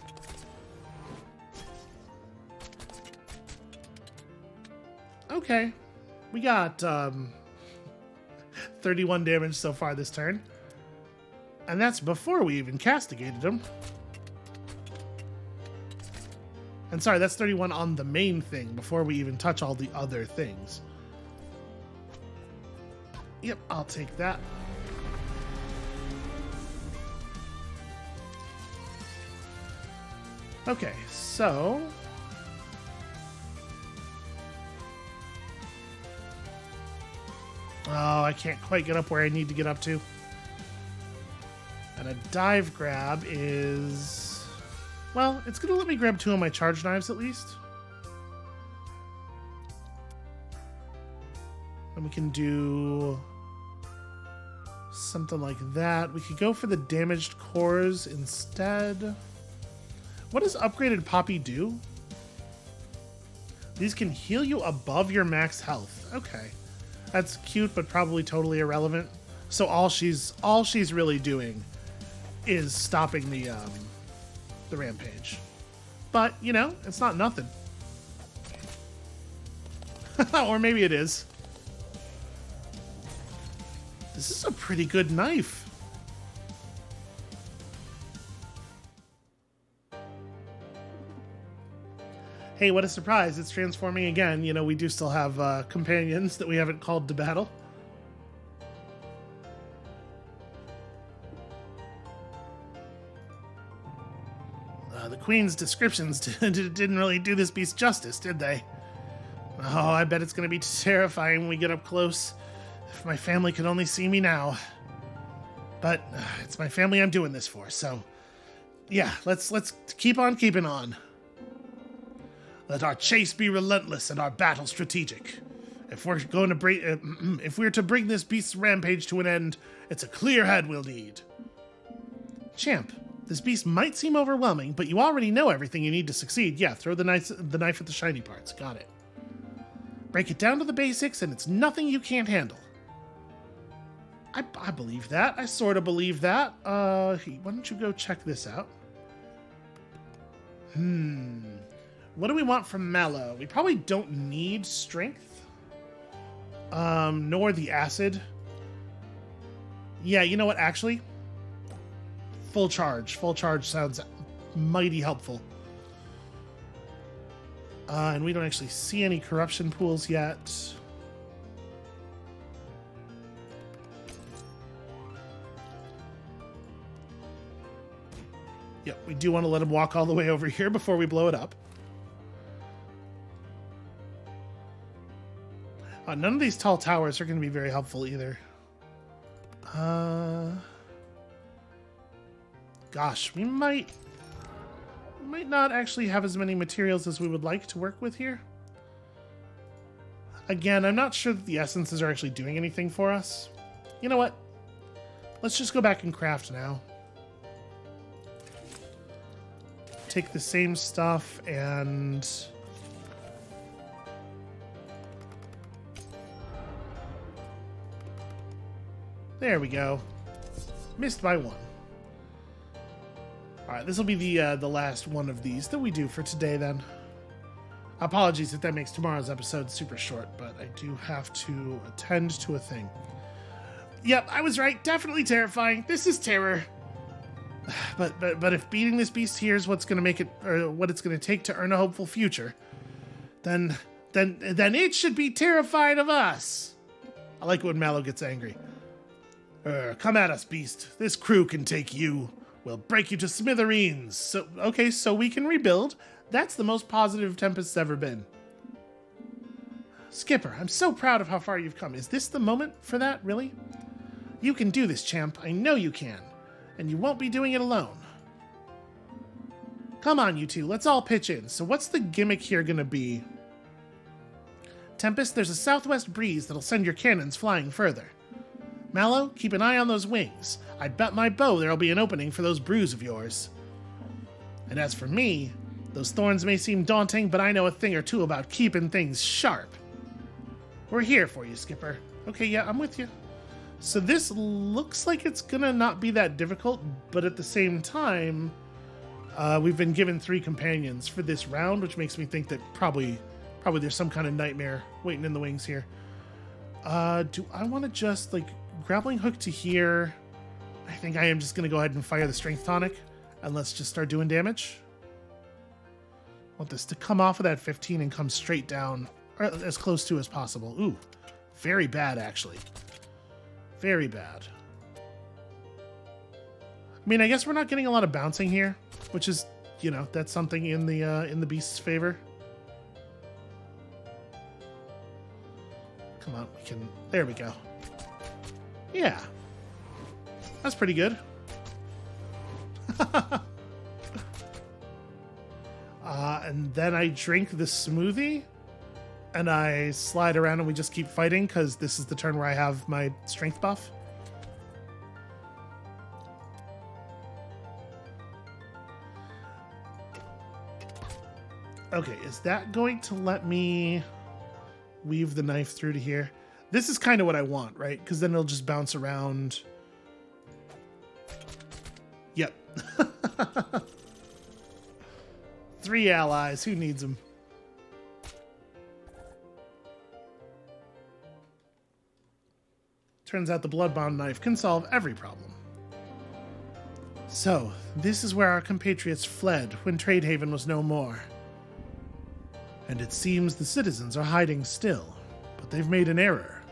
Okay. We got 31 damage so far this turn. And that's before we even castigated him. And sorry, that's 31 on the main thing, before we even touch all the other things. Yep, I'll take that. Okay, so... Oh, I can't quite get up where I need to get up to. And a dive grab is... Well, it's going to let me grab 2 of my charge knives at least. And we can do something like that. We could go for the damaged cores instead. What does upgraded Poppy do? These can heal you above your max health. Okay. That's cute, but probably totally irrelevant. So all she's really doing is stopping the rampage. But, you know, it's not nothing. Or maybe it is. This is a pretty good knife. Hey, what a surprise. It's transforming again. You know, we do still have companions that we haven't called to battle. The Queen's descriptions didn't really do this beast justice, did they? Oh, I bet it's going to be terrifying when we get up close. If my family could only see me now. But it's my family I'm doing this for, so yeah, let's keep on keeping on. Let our chase be relentless and our battle strategic. If we're to bring this beast's rampage to an end, it's a clear head we'll need. Champ, this beast might seem overwhelming, but you already know everything you need to succeed. Yeah, throw the knife at the shiny parts. Got it. Break it down to the basics, and it's nothing you can't handle. I believe that. I sort of believe that. Why don't you go check this out? What do we want from Mallow? We probably don't need strength. Nor the acid. Yeah, you know what, actually? Full charge. Full charge sounds mighty helpful. And we don't actually see any corruption pools yet. Yep, we do want to let him walk all the way over here before we blow it up. None of these tall towers are going to be very helpful either. Gosh, we might not actually have as many materials as we would like to work with here. Again, I'm not sure that the essences are actually doing anything for us. You know what? Let's just go back and craft now. Take the same stuff and... There we go. Missed by one. Alright, this will be the last one of these that we do for today then. Apologies if that makes tomorrow's episode super short, but I do have to attend to a thing. Yep, I was right. Definitely terrifying. This is terror. But if beating this beast here is what's going to make it, or what it's going to take to earn a hopeful future, then it should be terrified of us. I like it when Mallow gets angry. Come at us, beast. This crew can take you. We'll break you to smithereens. So we can rebuild. That's the most positive Tempest's ever been. Skipper, I'm so proud of how far you've come. Is this the moment for that, really? You can do this, champ. I know you can. And you won't be doing it alone. Come on, you two. Let's all pitch in. So what's the gimmick here going to be? Tempest, there's a southwest breeze that'll send your cannons flying further. Mallow, keep an eye on those wings. I bet my bow there'll be an opening for those brews of yours. And as for me, those thorns may seem daunting, but I know a thing or two about keeping things sharp. We're here for you, Skipper. Okay, yeah, I'm with you. So this looks like it's gonna not be that difficult, but at the same time, we've been given 3 companions for this round, which makes me think that probably there's some kind of nightmare waiting in the wings here. Do I want to just, like, grappling hook to here? I think I am just gonna go ahead and fire the strength tonic, and let's just start doing damage. I want this to come off of that 15 and come straight down, or as close to as possible. Ooh, very bad, actually. Very bad. I mean, I guess we're not getting a lot of bouncing here, which is, you know, that's something in the beast's favor. Come on, we can... There we go. Yeah. That's pretty good. And then I drink the smoothie, and I slide around and we just keep fighting, because this is the turn where I have my strength buff. Okay, is that going to let me weave the knife through to here? This is kind of what I want, right? Because then it'll just bounce around. Yep. 3 allies. Who needs them? Turns out the blood-bound knife can solve every problem. So, this is where our compatriots fled when Tradehaven was no more. And it seems the citizens are hiding still, but they've made an error.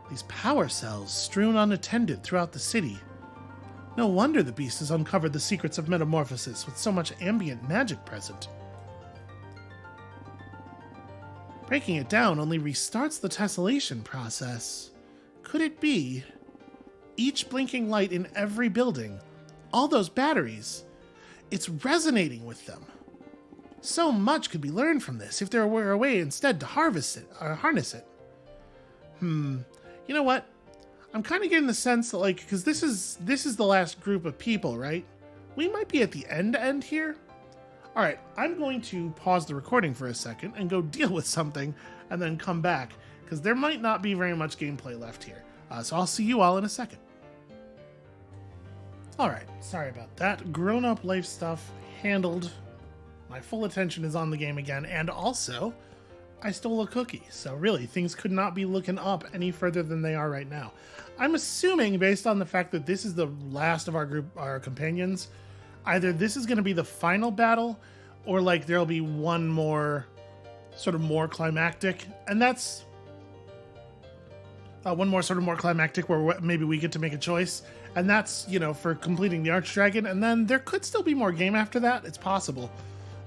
These power cells strewn unattended throughout the city. No wonder the beast has uncovered the secrets of metamorphosis with so much ambient magic present. Breaking it down only restarts the tessellation process. Could it be... Each blinking light in every building, all those batteries, it's resonating with them. So much could be learned from this if there were a way instead to harness it. You know what? I'm kind of getting the sense that, like, because this is the last group of people, right? We might be at the end here. All right, I'm going to pause the recording for a second and go deal with something and then come back, because there might not be very much gameplay left here. So I'll see you all in a second. All right, sorry about that. Grown-up life stuff handled. My full attention is on the game again, and also, I stole a cookie. So really, things could not be looking up any further than they are right now. I'm assuming, based on the fact that this is the last of our companions, either this is going to be the final battle, or like there'll be one more, sort of more climactic, and that's one more sort of more climactic where maybe we get to make a choice, and that's, you know, for completing the Archdragon, and then there could still be more game after that. It's possible.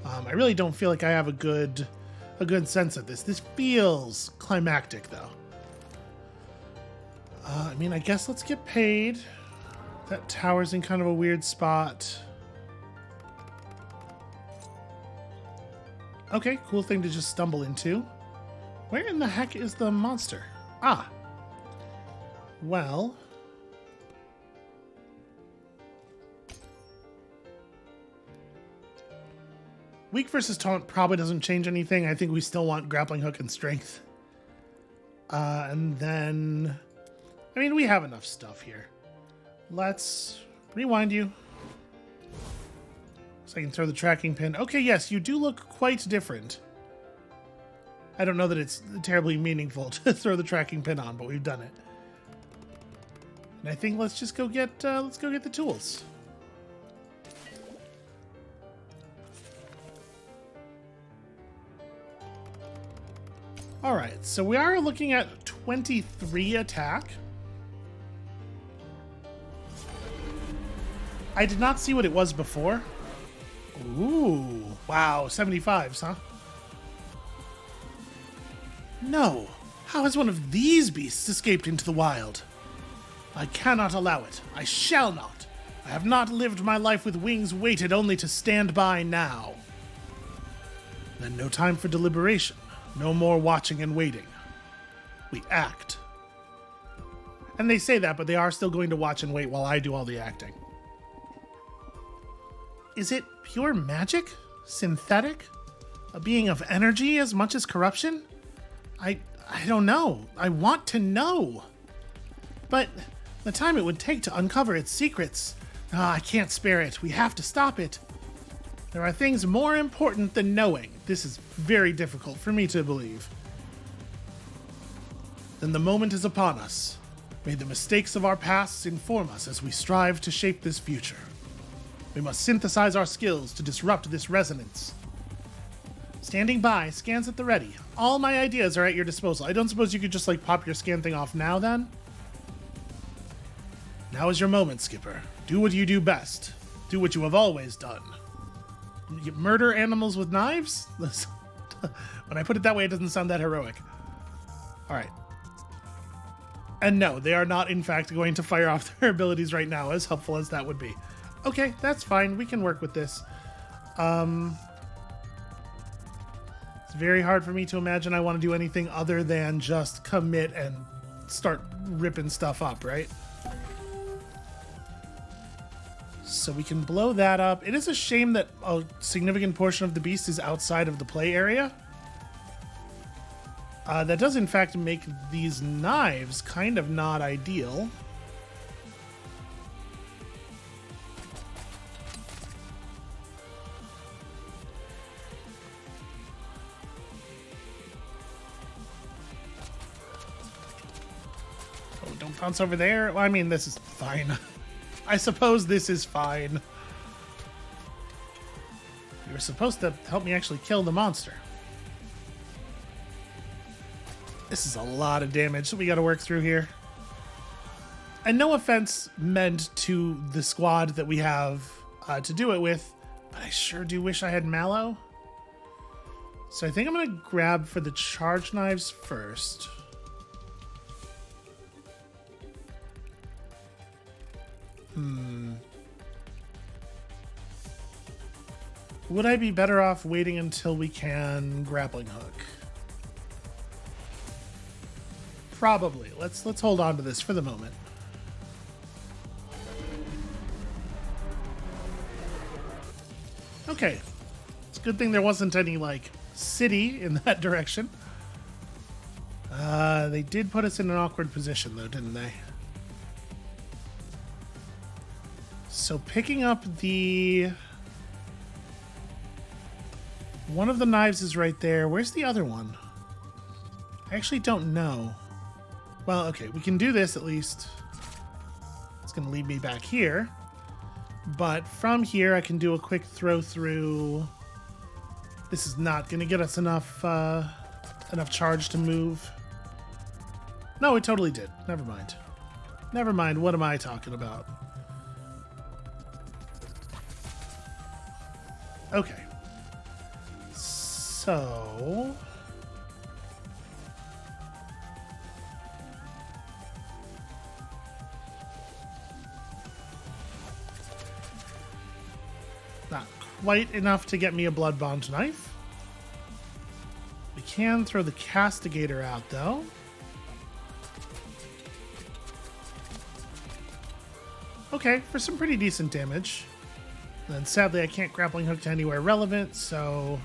I really don't feel like I have a good sense of this. This feels climactic, though. I mean, I guess let's get paid. That tower's in kind of a weird spot. Okay, cool thing to just stumble into. Where in the heck is the monster? Ah. Well. Weak versus taunt probably doesn't change anything. I think we still want grappling hook and strength. And then, I mean, we have enough stuff here. Let's rewind you. So I can throw the tracking pin. Okay, yes, you do look quite different. I don't know that it's terribly meaningful to throw the tracking pin on, but we've done it. And I think let's just go get the tools. All right, so we are looking at 23 attack. I did not see what it was before. Ooh, wow, 75s, huh? No, how has one of these beasts escaped into the wild? I cannot allow it. I shall not. I have not lived my life with wings weighted only to stand by now. Then no time for deliberation. No more watching and waiting. We act. And they say that, but they are still going to watch and wait while I do all the acting. Is it pure magic? Synthetic? A being of energy as much as corruption? I don't know. I want to know. But the time it would take to uncover its secrets, I can't spare it. We have to stop it. There are things more important than knowing. This is very difficult for me to believe. Then the moment is upon us. May the mistakes of our pasts inform us as we strive to shape this future. We must synthesize our skills to disrupt this resonance. Standing by, scans at the ready. All my ideas are at your disposal. I don't suppose you could just like pop your scan thing off now then? Now is your moment, Skipper. Do what you do best. Do what you have always done. You murder animals with knives? When I put it that way, it doesn't sound that heroic. All right. And no, they are not, in fact, going to fire off their abilities right now, as helpful as that would be. Okay, that's fine. We can work with this. It's very hard for me to imagine I want to do anything other than just commit and start ripping stuff up, right? So we can blow that up. It is a shame that a significant portion of the beast is outside of the play area. That does, in fact, make these knives kind of not ideal. Oh, don't bounce over there. Well, I mean, this is fine. I suppose this is fine. You were supposed to help me actually kill the monster. This is a lot of damage that we got to work through here. And no offense meant to the squad that we have to do it with, but I sure do wish I had Mallow. So I think I'm going to grab for the charge knives first. Would I be better off waiting until we can grappling hook? Probably. Let's hold on to this for the moment. Okay. It's a good thing there wasn't any, like, city in that direction. They did put us in an awkward position, though, didn't they? So picking up the... One of the knives is right there. Where's the other one? I actually don't know. Well, okay, we can do this at least. It's going to lead me back here. But from here, I can do a quick throw through. This is not going to get us enough charge to move. No, it totally did. Never mind. Never mind. What am I talking about? Okay. So... Not quite enough to get me a blood bond knife. We can throw the castigator out, though. Okay, for some pretty decent damage. And then sadly I can't grappling hook to anywhere relevant, so...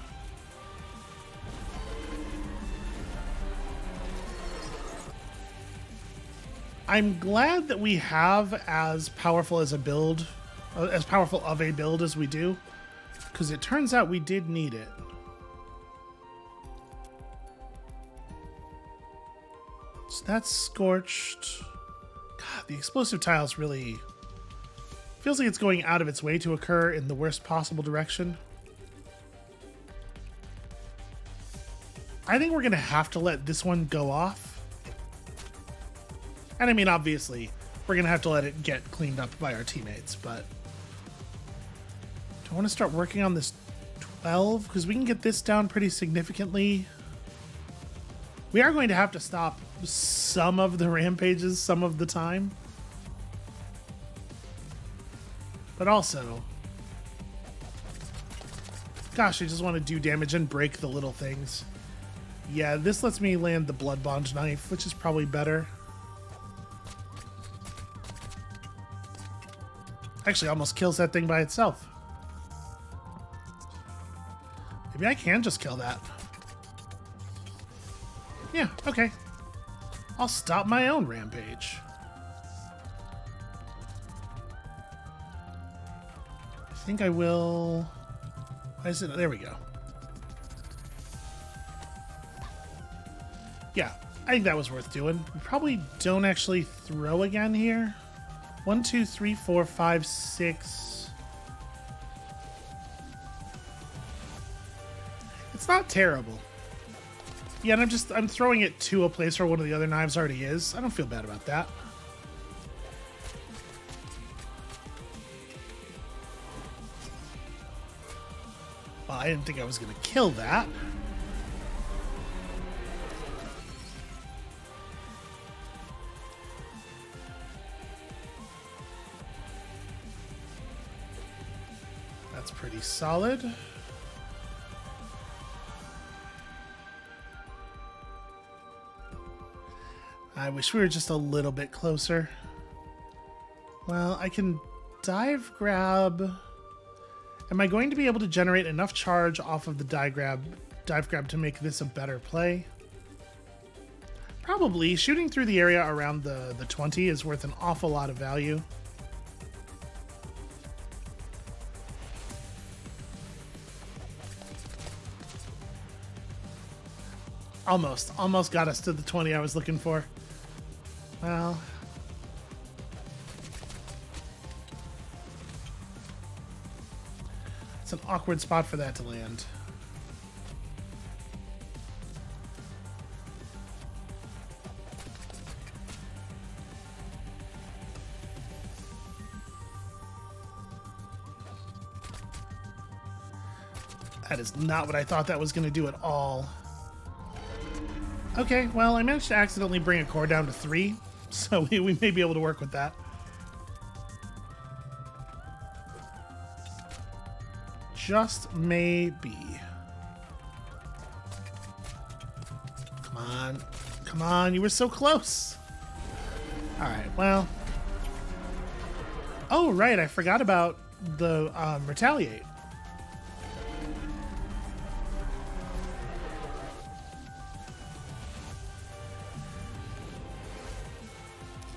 I'm glad that we have as powerful as a build, as powerful of a build as we do, because it turns out we did need it. So that's scorched. God, the explosive tiles really feels like it's going out of its way to occur in the worst possible direction. I think we're going to have to let this one go off. And I mean, obviously, we're going to have to let it get cleaned up by our teammates, but... Do I want to start working on this 12? Because we can get this down pretty significantly. We are going to have to stop some of the rampages some of the time. But also... Gosh, I just want to do damage and break the little things. Yeah, this lets me land the blood bond knife, which is probably better. Actually, almost kills that thing by itself. Maybe I can just kill that. Yeah, okay. I'll stop my own rampage. I think I will... Why is it? There we go. Yeah, I think that was worth doing. We probably don't actually throw again here. 1, 2, 3, 4, 5, 6. It's not terrible. Yeah, and I'm throwing it to a place where one of the other knives already is. I don't feel bad about that. Well, I didn't think I was going to kill that. That's pretty solid. I wish we were just a little bit closer. Well, I can dive grab. Am I going to be able to generate enough charge off of the dive grab to make this a better play? Probably. Shooting through the area around the 20 is worth an awful lot of value. Almost got us to the 20 I was looking for. Well, it's an awkward spot for that to land. That is not what I thought that was going to do at all. Okay, well, I managed to accidentally bring a core down to 3, so we may be able to work with that. just may be. Come on. Come on, you were so close. Alright, well. Oh, right, I forgot about the retaliate.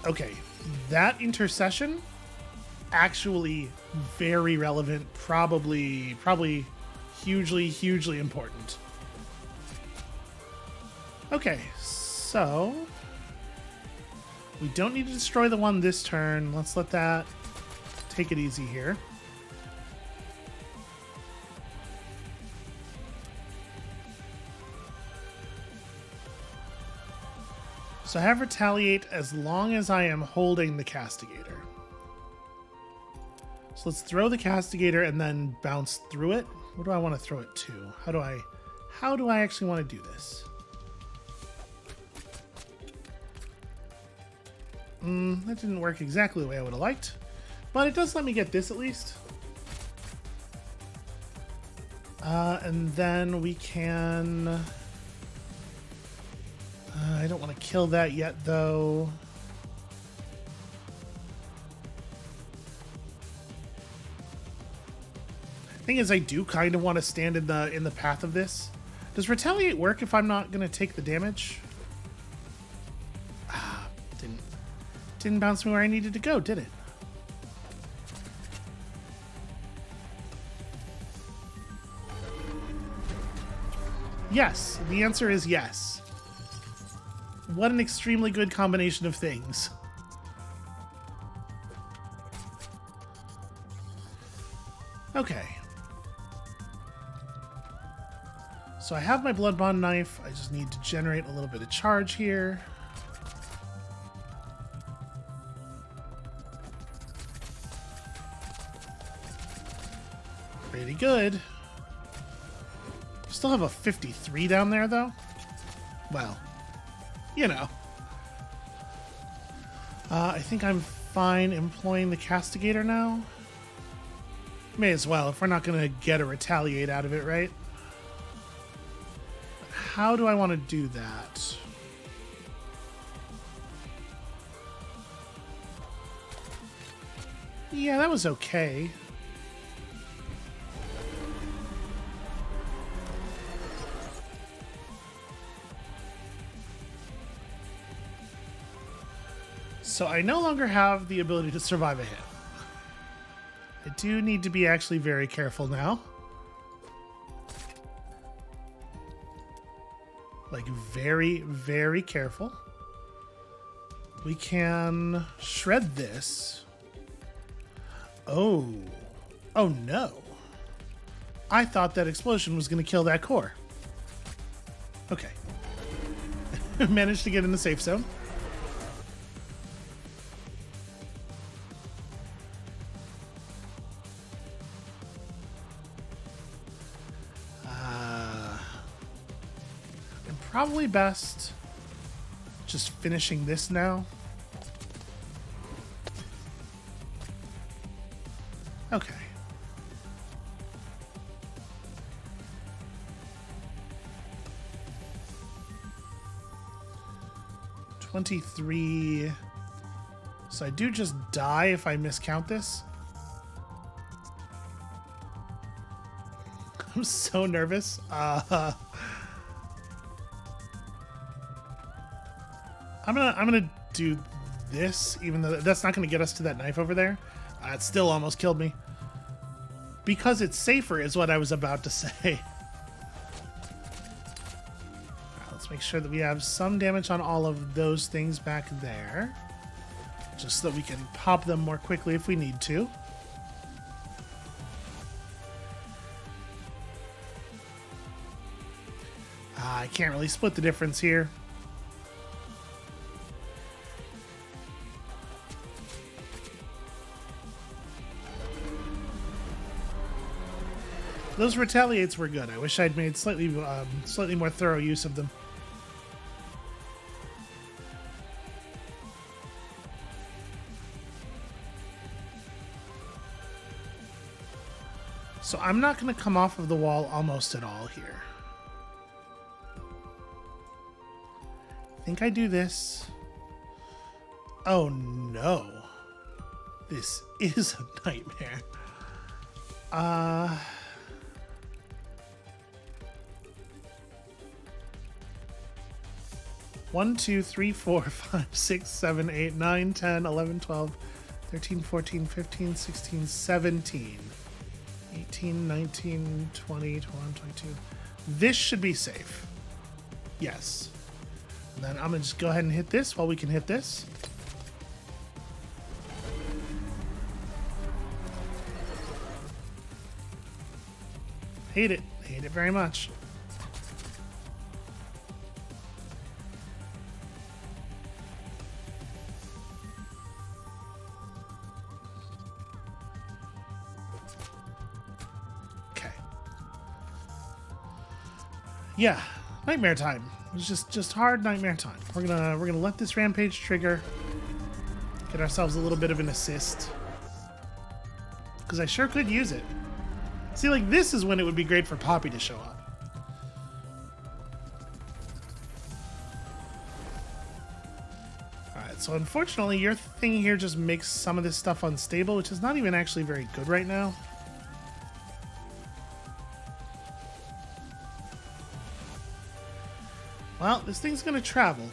Okay, that intercession actually very relevant, probably hugely important. Okay, so we don't need to destroy the one this turn. Let's let that take it easy here. So I have retaliate as long as I am holding the castigator. So let's throw the castigator and then bounce through it. What do I want to throw it to? How do I actually want to do this? That didn't work exactly the way I would have liked, but it does let me get this at least. And then we can... I don't want to kill that yet, though. Thing is, I do kind of want to stand in the path of this. Does retaliate work if I'm not going to take the damage? Didn't bounce me where I needed to go, did it? Yes, the answer is yes. What an extremely good combination of things. Okay. So I have my blood bond knife. I just need to generate a little bit of charge here. Pretty good. Still have a 53 down there, though. Well, you know. I think I'm fine employing the castigator now. May as well, if we're not going to get a retaliate out of it, right? How do I want to do that? Yeah, that was okay. So I no longer have the ability to survive a hit. I do need to be actually very careful now. Like, very careful. We can shred this. Oh. Oh, no. I thought that explosion was going to kill that core. Okay. Managed to get in the safe zone. Probably best just finishing this now. Okay. $23. So I do just die if I miscount this. I'm so nervous. I'm gonna do this, even though that's not gonna get us to that knife over there. It still almost killed me. Because it's safer is what I was about to say. Right, let's make sure that we have some damage on all of those things back there. Just so that we can pop them more quickly if we need to. I can't really split the difference here. Those retaliates were good. I wish I'd made slightly more thorough use of them. So I'm not going to come off of the wall almost at all here. I think I do this. Oh no. This is a nightmare. 1, 2, 3, 4, 5, 6, 7, 8, 9, 10, 11, 12, 13, 14, 15, 16, 17, 18, 19, 20, 21, 22. This should be safe. Yes. And then I'm going to just go ahead and hit this while we can hit this. Hate it. Hate it very much. Okay. Yeah, nightmare time. It's just hard nightmare time. We're gonna let this rampage trigger. Get ourselves a little bit of an assist. Because I sure could use it. See, like, this is when it would be great for Poppy to show up. Alright, so unfortunately, your thing here just makes some of this stuff unstable, which is not even actually very good right now. Well, this thing's gonna travel.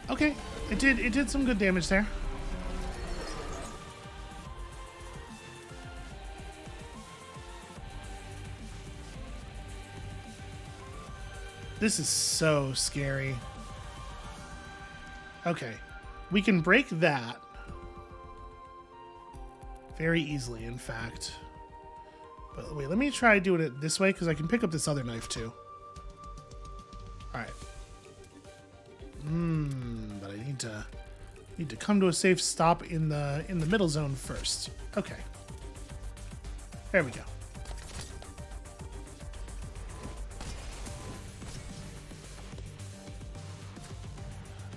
Okay, it did some good damage there. This is so scary. Okay, we can break that very easily, in fact. But wait, let me try doing it this way, because I can pick up this other knife too. Alright. But I need to come to a safe stop in the middle zone first. Okay. There we go.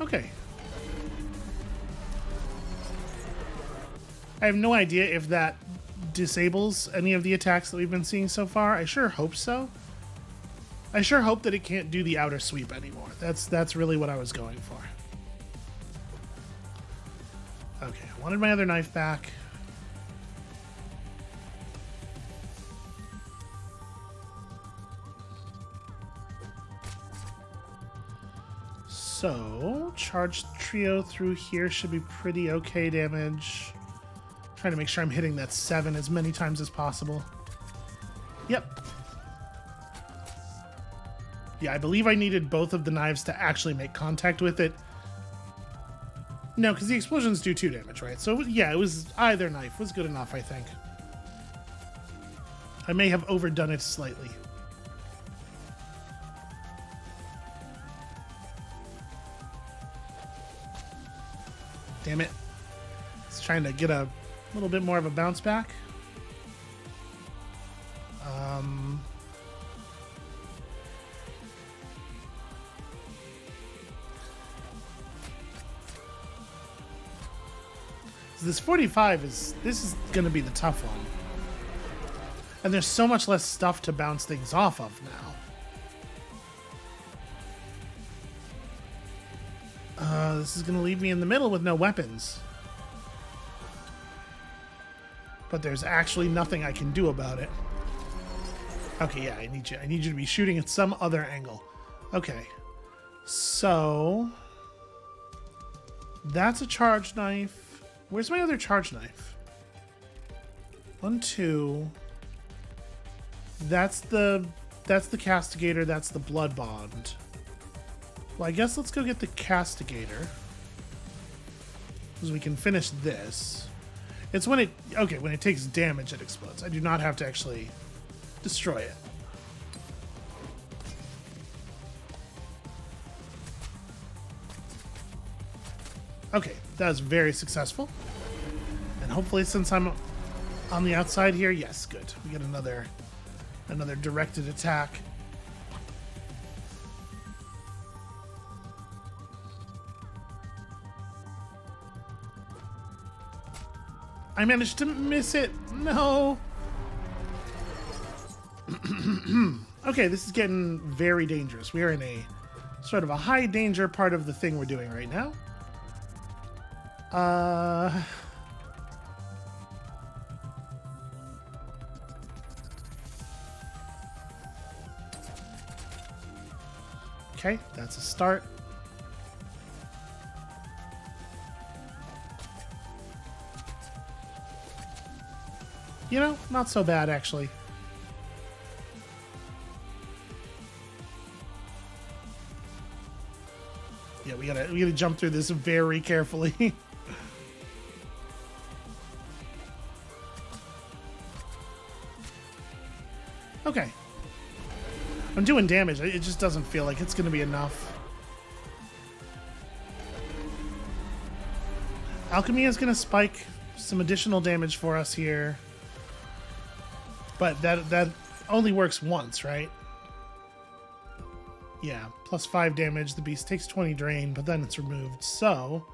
Okay. I have no idea if that disables any of the attacks that we've been seeing so far. I sure hope so. I sure hope that it can't do the outer sweep anymore. That's really what I was going for. Okay, I wanted my other knife back. So, charged trio through here should be pretty okay damage. Trying to make sure I'm hitting that 7 as many times as possible. Yep. Yeah, I believe I needed both of the knives to actually make contact with it. No, because the explosions do 2 damage, right? So, yeah, it was either knife was good enough, I think. I may have overdone it slightly. Damn it. It's trying to get a little bit more of a bounce back. This 45 is going to be the tough one. And there's so much less stuff to bounce things off of now. This is going to leave me in the middle with no weapons. But there's actually nothing I can do about it. Okay, yeah, I need you to be shooting at some other angle. Okay. So that's a charge knife. Where's my other charge knife? 1, 2. That's the castigator, that's the blood bond. Well, I guess let's go get the castigator. Because we can finish this. It's when it takes damage it explodes. I do not have to actually destroy it. Okay, that was very successful. And hopefully since I'm on the outside here, yes, good. We get Another directed attack. I managed to miss it. No. Okay, this is getting very dangerous. We are in a sort of a high danger part of the thing we're doing right now. Okay, that's a start. You know, not so bad actually. Yeah, we gotta jump through this very carefully. Okay. I'm doing damage. It just doesn't feel like it's gonna be enough. Alchemy is gonna spike some additional damage for us here. But that only works once, right? Yeah, plus 5 damage. The beast takes 20 drain, but then it's removed. So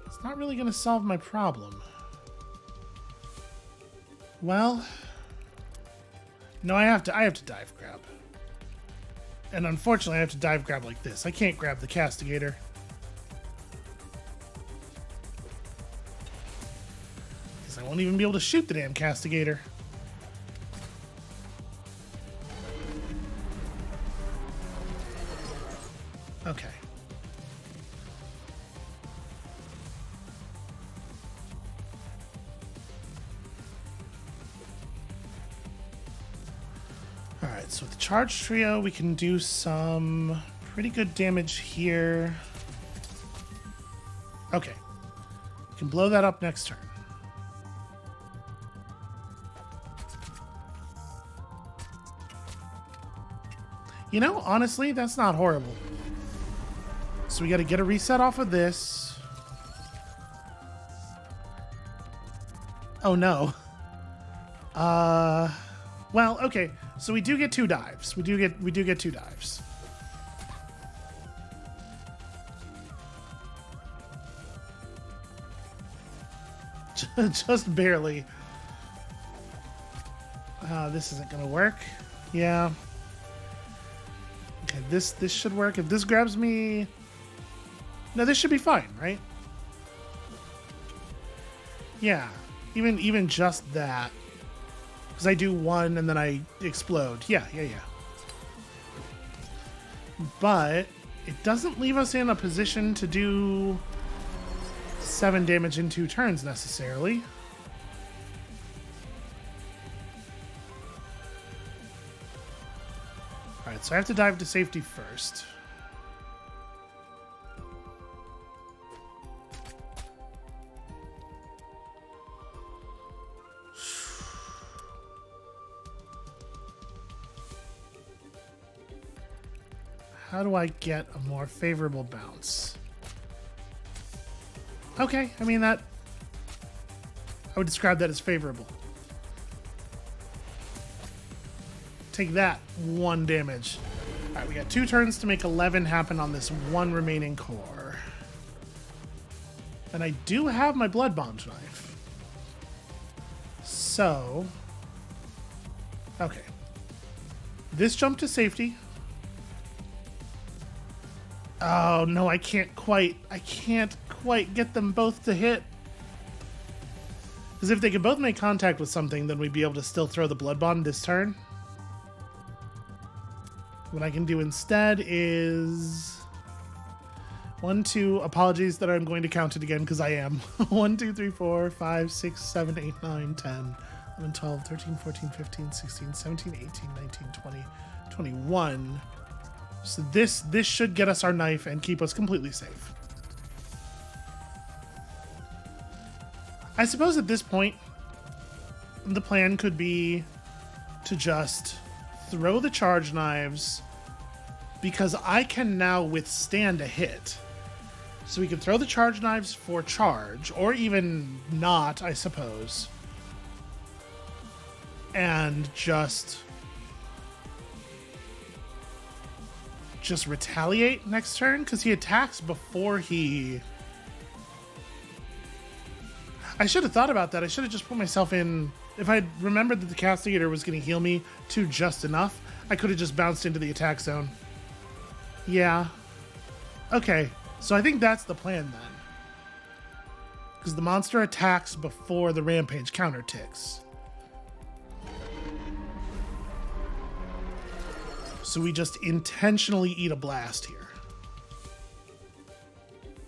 it's not really going to solve my problem. Well, no, I have to dive grab. And unfortunately, I have to dive grab like this. I can't grab the castigator. Because I won't even be able to shoot the damn castigator. Okay. Alright, so with the charge trio, we can do some pretty good damage here. Okay. We can blow that up next turn. You know, honestly, that's not horrible. So we got to get a reset off of this. Oh no. Well, okay. So we do get 2 dives. We do get 2 dives. Just barely. This isn't gonna work. Yeah. Okay, this should work. If this grabs me. No, this should be fine, right? Yeah, even just that, because I do 1 and then I explode. Yeah. But it doesn't leave us in a position to do 7 damage in 2 turns necessarily. All right, so I have to dive to safety first. How do I get a more favorable bounce? Okay, I mean that... I would describe that as favorable. Take that, 1 damage. Alright, we got 2 turns to make 11 happen on this 1 remaining core. And I do have my blood bond knife. So... Okay. This jump to safety... Oh no, I can't quite get them both to hit. Because if they could both make contact with something, then we'd be able to still throw the blood bond this turn. What I can do instead is 1, 2, apologies that I'm going to count it again because I am. 1, 2, 3, 4, 5, 6, 7, 8, 9, 10, 11, 12, 13, 14, 15, 16, 17, 18, 19, 20, 21. So this should get us our knife and keep us completely safe. I suppose at this point, the plan could be to just throw the charge knives because I can now withstand a hit. So we can throw the charge knives for charge, or even not, I suppose. and just retaliate next turn, because he attacks before he... I should have thought about that. I should have just put myself in... If I remembered that the Castigator was going to heal me to just enough, I could have just bounced into the attack zone. Yeah. Okay, so I think that's the plan then. Because the monster attacks before the Rampage counter ticks. So we just intentionally eat a blast here.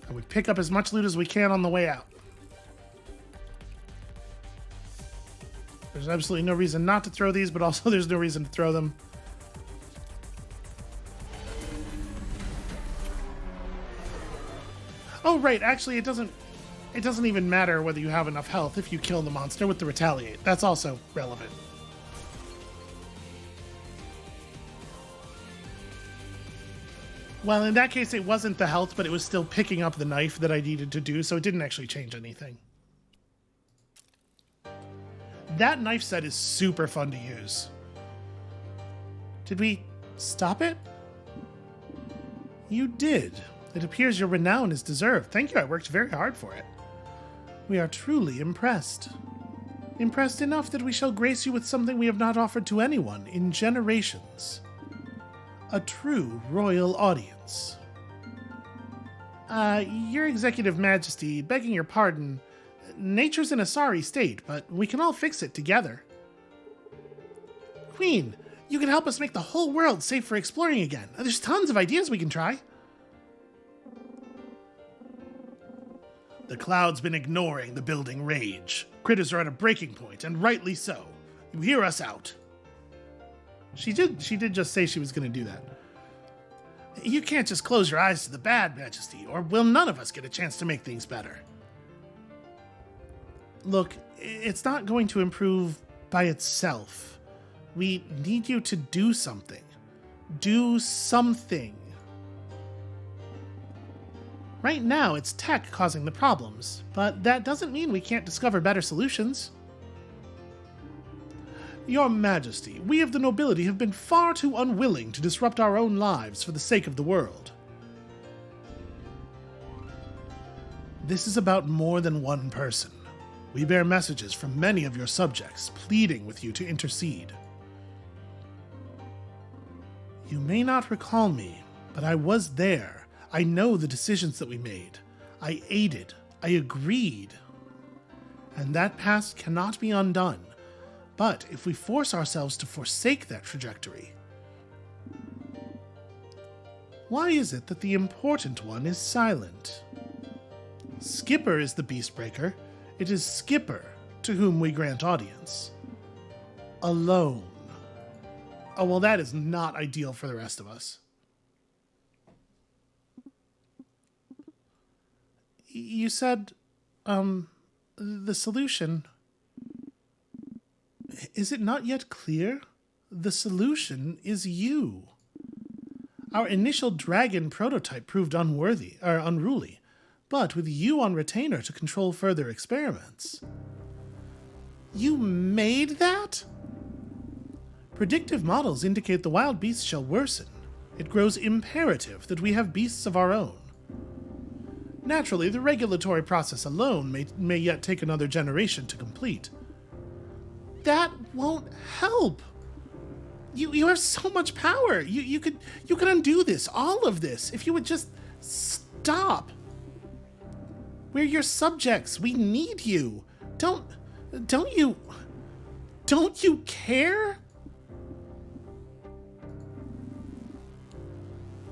And we pick up as much loot as we can on the way out. There's absolutely no reason not to throw these, but also there's no reason to throw them. Oh, right. Actually, it doesn't even matter whether you have enough health if you kill the monster with the retaliate. That's also relevant. Well, in that case, it wasn't the health, but it was still picking up the knife that I needed to do, so it didn't actually change anything. That knife set is super fun to use. Did we stop it? You did. It appears your renown is deserved. Thank you, I worked very hard for it. We are truly impressed. Impressed enough that we shall grace you with something we have not offered to anyone in generations. A true royal audience. Your Executive Majesty, begging your pardon, nature's in a sorry state, but we can all fix it together. Queen, you can help us make the whole world safe for exploring again. There's tons of ideas we can try. The cloud's been ignoring the building rage. Critters are at a breaking point, and rightly so. You hear us out. She did just say she was going to do that. You can't just close your eyes to the bad, Majesty, or will none of us get a chance to make things better. Look, it's not going to improve by itself. We need you to do something. Do something. Right now, it's tech causing the problems, but that doesn't mean we can't discover better solutions. Your Majesty, we of the nobility have been far too unwilling to disrupt our own lives for the sake of the world. This is about more than one person. We bear messages from many of your subjects pleading with you to intercede. You may not recall me, but I was there. I know the decisions that we made. I aided. I agreed. And that past cannot be undone. But if we force ourselves to forsake that trajectory, why is it that the important one is silent? Skipper is the Beastbreaker. It is Skipper to whom we grant audience. Alone. Oh, well, that is not ideal for the rest of us. You said, the solution... Is it not yet clear? The solution is you. Our initial dragon prototype proved unruly, but with you on retainer to control further experiments. You made that? Predictive models indicate the wild beasts shall worsen. It grows imperative that we have beasts of our own. Naturally, the regulatory process alone may yet take another generation to complete. That won't help. You have so much power. You could undo this, all of this, if you would just stop. We're your subjects. We need you. Don't you care?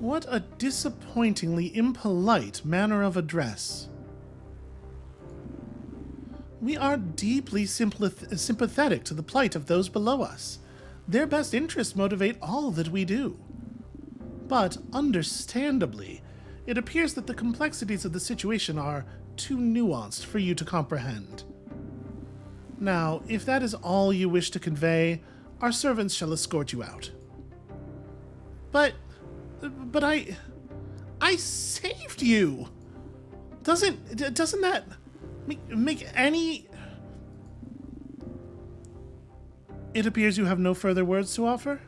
What a disappointingly impolite manner of address. We are deeply sympathetic to the plight of those below us. Their best interests motivate all that we do. But, understandably, it appears that the complexities of the situation are too nuanced for you to comprehend. Now, if that is all you wish to convey, our servants shall escort you out. But I saved you! Doesn't that... make any... It appears you have no further words to offer?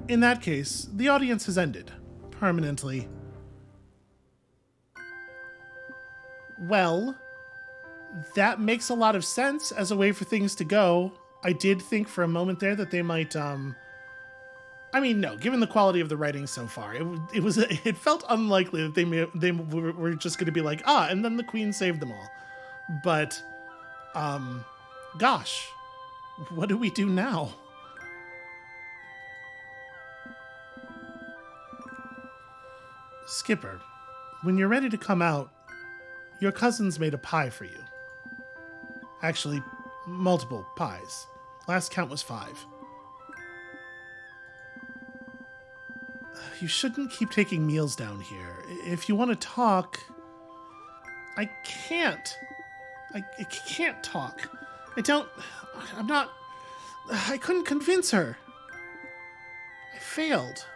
In that case, the audience has ended. Permanently. Well, that makes a lot of sense as a way for things to go. I did think for a moment there that they might, I mean, no, given the quality of the writing so far, it felt unlikely that they were just going to be like, and then the queen saved them all. But, gosh, what do we do now? Skipper, when you're ready to come out, your cousins made a pie for you. Actually, multiple pies. Last count was 5. You shouldn't keep taking meals down here. If you want to talk... I can't. I can't talk. I couldn't convince her. I failed.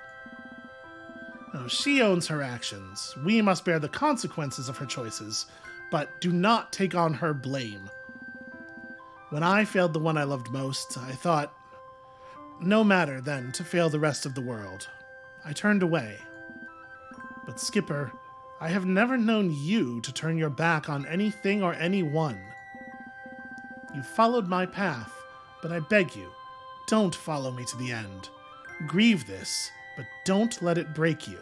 No, she owns her actions. We must bear the consequences of her choices, but do not take on her blame. When I failed the one I loved most, I thought, no matter then to fail the rest of the world. I turned away. But Skipper, I have never known you to turn your back on anything or anyone. You followed my path, but I beg you, don't follow me to the end. Grieve this, but don't let it break you.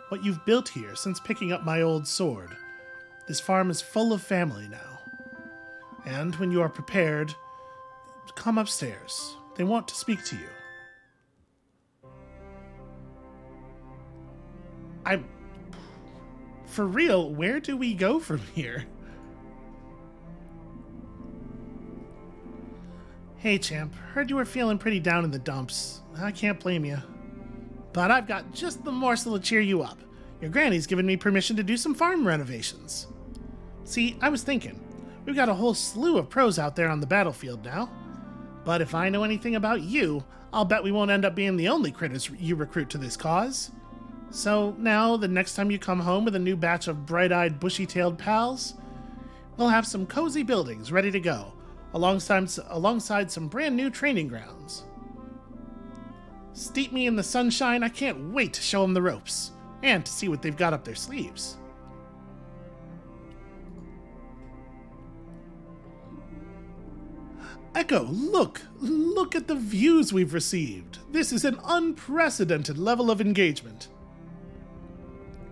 What you've built here since picking up my old sword, this farm is full of family now. And when you are prepared, come upstairs. They want to speak to you. For real, where do we go from here? Hey, champ. Heard you were feeling pretty down in the dumps. I can't blame you. But I've got just the morsel to cheer you up. Your granny's given me permission to do some farm renovations. See, I was thinking, we've got a whole slew of pros out there on the battlefield now. But if I know anything about you, I'll bet we won't end up being the only critters you recruit to this cause. So now, the next time you come home with a new batch of bright-eyed, bushy-tailed pals, we'll have some cozy buildings ready to go, alongside some brand-new training grounds. Steep me in the sunshine, I can't wait to show them the ropes, and to see what they've got up their sleeves. Echo, look at the views we've received. This is an unprecedented level of engagement.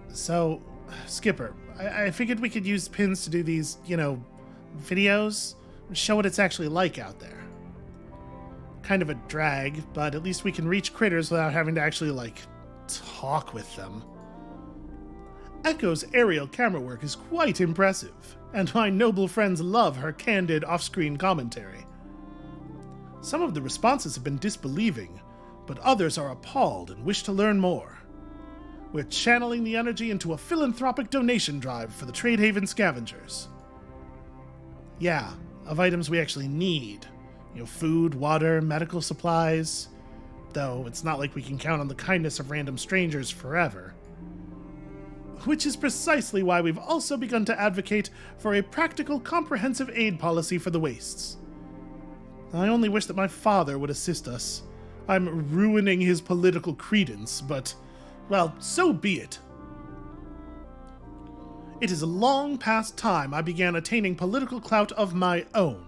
So, Skipper, I figured we could use pins to do these, videos, show what it's actually like out there. Kind of a drag, but at least we can reach critters without having to actually, talk with them. Echo's aerial camera work is quite impressive, and my noble friends love her candid off-screen commentary. Some of the responses have been disbelieving, but others are appalled and wish to learn more. We're channeling the energy into a philanthropic donation drive for the Trade Haven scavengers. Yeah, of items we actually need. Food, water, medical supplies. Though it's not like we can count on the kindness of random strangers forever. Which is precisely why we've also begun to advocate for a practical, comprehensive aid policy for the wastes. I only wish that my father would assist us. I'm ruining his political credence, but... well, so be it. It is long past time I began attaining political clout of my own,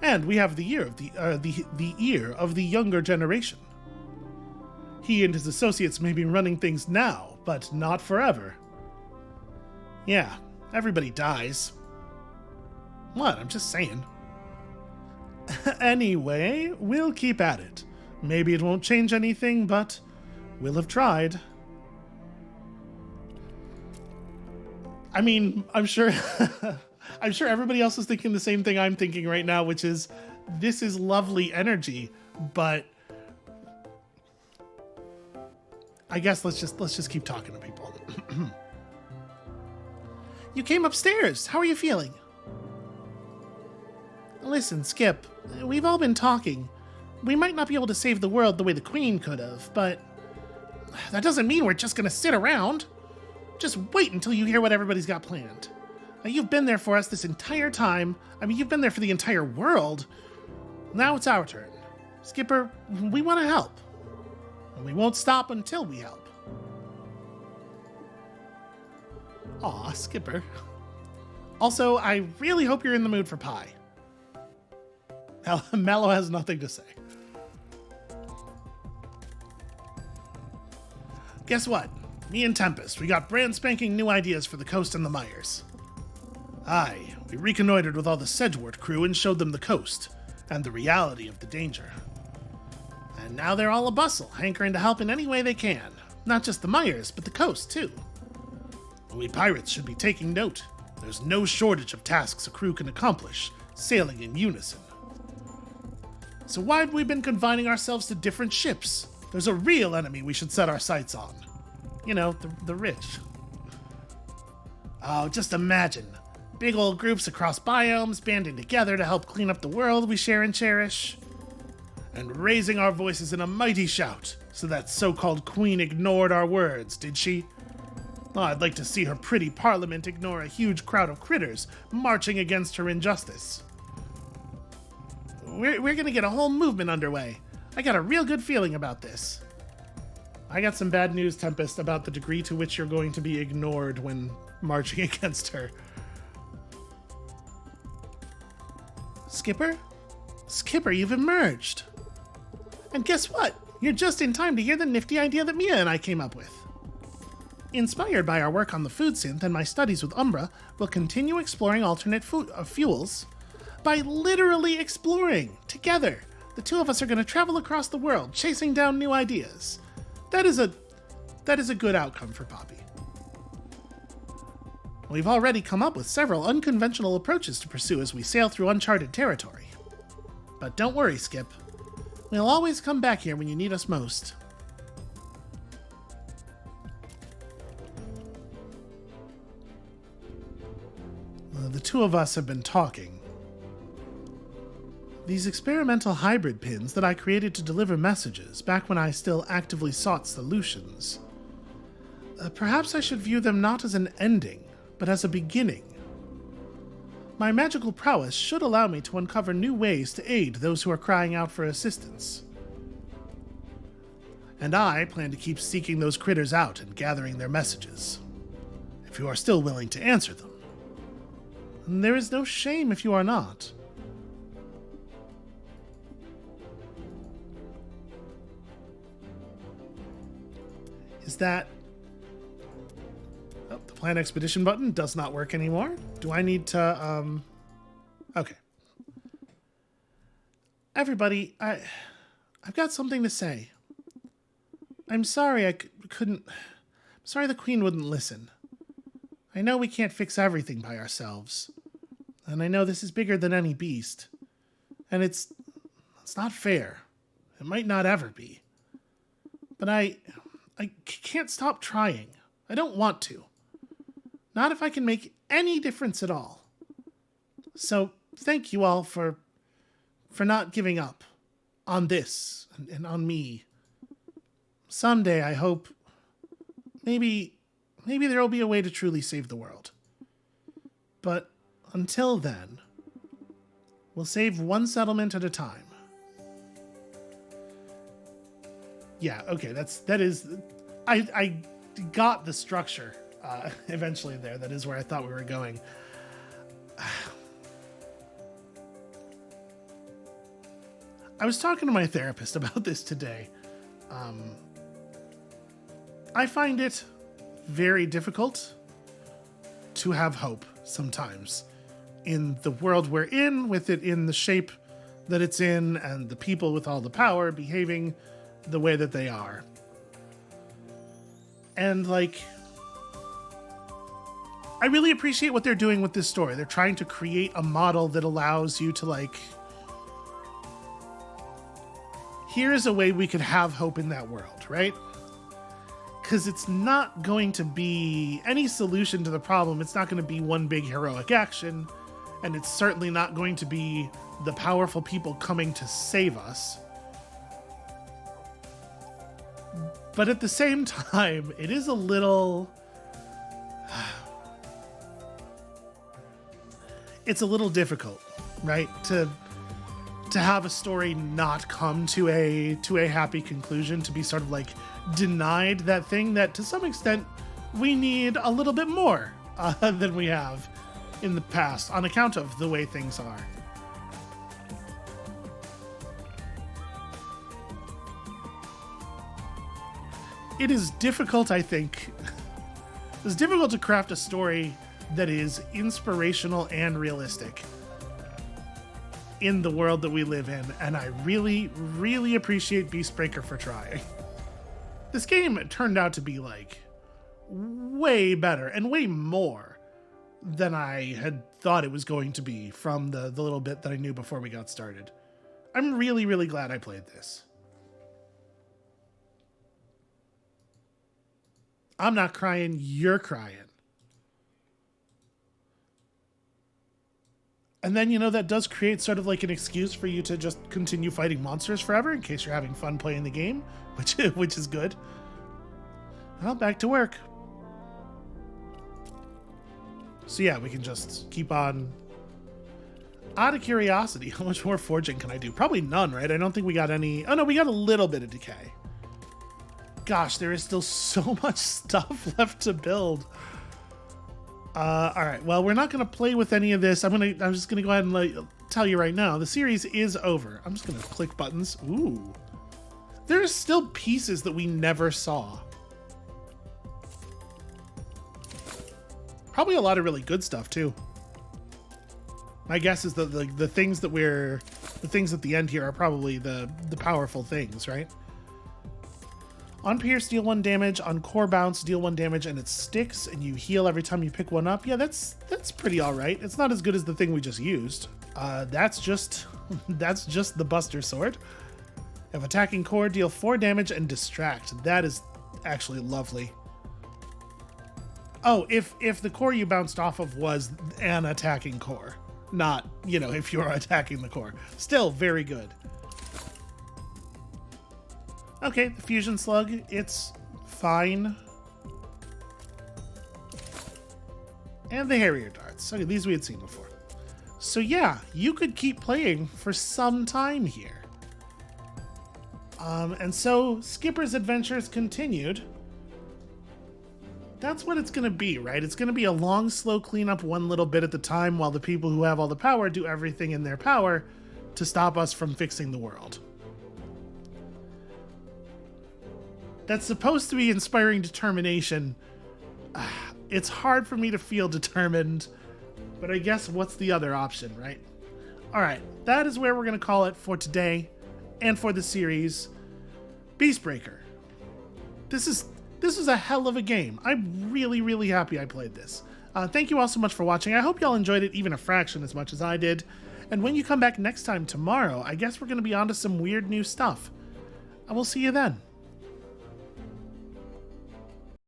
and we have the ear of the younger generation. He and his associates may be running things now, but not forever. Yeah, everybody dies. What? I'm just saying. Anyway, we'll keep at it. Maybe it won't change anything, but we'll have tried. I mean, I'm sure everybody else is thinking the same thing I'm thinking right now, which is, this is lovely energy, but I guess let's just keep talking to people. You came upstairs. How are you feeling? Listen, Skip, we've all been talking. We might not be able to save the world the way the Queen could have, but that doesn't mean we're just gonna sit around. Just wait until you hear what everybody's got planned. Now, you've been there for us this entire time. I mean, you've been there for the entire world. Now it's our turn. Skipper, we want to help. And we won't stop until we help. Aw, Skipper. Also, I really hope you're in the mood for pie. Mallow has nothing to say. Guess what? Me and Tempest, we got brand spanking new ideas for the coast and the Myers. Aye, we reconnoitered with all the Sedgewort crew and showed them the coast, and the reality of the danger. And now they're all a-bustle, hankering to help in any way they can. Not just the Myers, but the coast, too. We pirates should be taking note. There's no shortage of tasks a crew can accomplish, sailing in unison. So why have we been confining ourselves to different ships? There's a real enemy we should set our sights on. You know, the rich. Oh, just imagine. Big old groups across biomes banding together to help clean up the world we share and cherish. And raising our voices in a mighty shout, so that so-called queen ignored our words, did she? Oh, I'd like to see her pretty parliament ignore a huge crowd of critters marching against her injustice. We're gonna get a whole movement underway. I got a real good feeling about this. I got some bad news, Tempest, about the degree to which you're going to be ignored when marching against her. Skipper? Skipper, you've emerged. And guess what? You're just in time to hear the nifty idea that Mia and I came up with. Inspired by our work on the food synth and my studies with Umbra, we'll continue exploring alternate fuels by literally exploring together. The two of us are going to travel across the world, chasing down new ideas. That is a good outcome for Poppy. We've already come up with several unconventional approaches to pursue as we sail through uncharted territory. But don't worry, Skip. We'll always come back here when you need us most. The two of us have been talking. These experimental hybrid pins that I created to deliver messages back when I still actively sought solutions. Perhaps I should view them not as an ending, but as a beginning. My magical prowess should allow me to uncover new ways to aid those who are crying out for assistance. And I plan to keep seeking those critters out and gathering their messages, if you are still willing to answer them. And there is no shame if you are not. Is that... Oh, the plan expedition button does not work anymore. Do I need to, Okay. Everybody, I've got something to say. I'm sorry I couldn't... I'm sorry the Queen wouldn't listen. I know we can't fix everything by ourselves. And I know this is bigger than any beast. And it's not fair. It might not ever be. But I can't stop trying. I don't want to. Not if I can make any difference at all. So thank you all for not giving up on this and on me. Someday I hope maybe there will be a way to truly save the world. But until then, we'll save one settlement at a time. Yeah, okay, I got the structure eventually there. That is where I thought we were going. I was talking to my therapist about this today. I find it very difficult to have hope sometimes in the world we're in, with it in the shape that it's in, and the people with all the power behaving the way that they are. And I really appreciate what they're doing with this story. They're trying to create a model that allows you to here is a way we could have hope in that world, right? Because it's not going to be any solution to the problem. It's not going to be one big heroic action, and it's certainly not going to be the powerful people coming to save us. But at the same time, it is a little... It's a little difficult, right? To to have a story not come to a happy conclusion, to be sort of like denied that thing that to some extent we need a little bit more than we have in the past on account of the way things are. It is difficult, I think. It's difficult to craft a story that is inspirational and realistic in the world that we live in, and I really, really appreciate Beastbreaker for trying. This game turned out to be like way better and way more than I had thought it was going to be from the little bit that I knew before we got started. I'm really, really glad I played this. I'm not crying, you're crying. And then, you know, that does create sort of like an excuse for you to just continue fighting monsters forever in case you're having fun playing the game, which is good. Well, back to work. So yeah, we can just keep on. Out of curiosity, how much more forging can I do? Probably none, right? I don't think we got any. Oh no, we got a little bit of decay. Gosh, there is still so much stuff left to build. All right, well, we're not going to play with any of this. I'm just going to go ahead and tell you right now, the series is over. I'm just going to click buttons. Ooh. There's still pieces that we never saw. Probably a lot of really good stuff, too. My guess is that the things that the things at the end here are probably the powerful things, right? On Pierce, deal 1 damage. On Core Bounce, deal 1 damage, and it sticks, and you heal every time you pick one up. Yeah, that's pretty all right. It's not as good as the thing we just used. That's just the Buster Sword. If attacking core, deal 4 damage and distract. That is actually lovely. Oh, if the core you bounced off of was an attacking core, not, you know, if you're attacking the core. Still very good. Okay, the Fusion Slug, it's fine. And the Harrier Darts. Okay, these we had seen before. So yeah, you could keep playing for some time here. And so Skipper's adventures continued. That's what it's going to be, right? It's going to be a long, slow cleanup one little bit at a time while the people who have all the power do everything in their power to stop us from fixing the world. That's supposed to be inspiring determination. It's hard for me to feel determined, but I guess what's the other option, right? All right, that is where we're going to call it for today and for the series. Beastbreaker. This is a hell of a game. I'm really, really happy I played this. Thank you all so much for watching. I hope y'all enjoyed it even a fraction as much as I did. And when you come back next time tomorrow, I guess we're going to be onto some weird new stuff. I will see you then.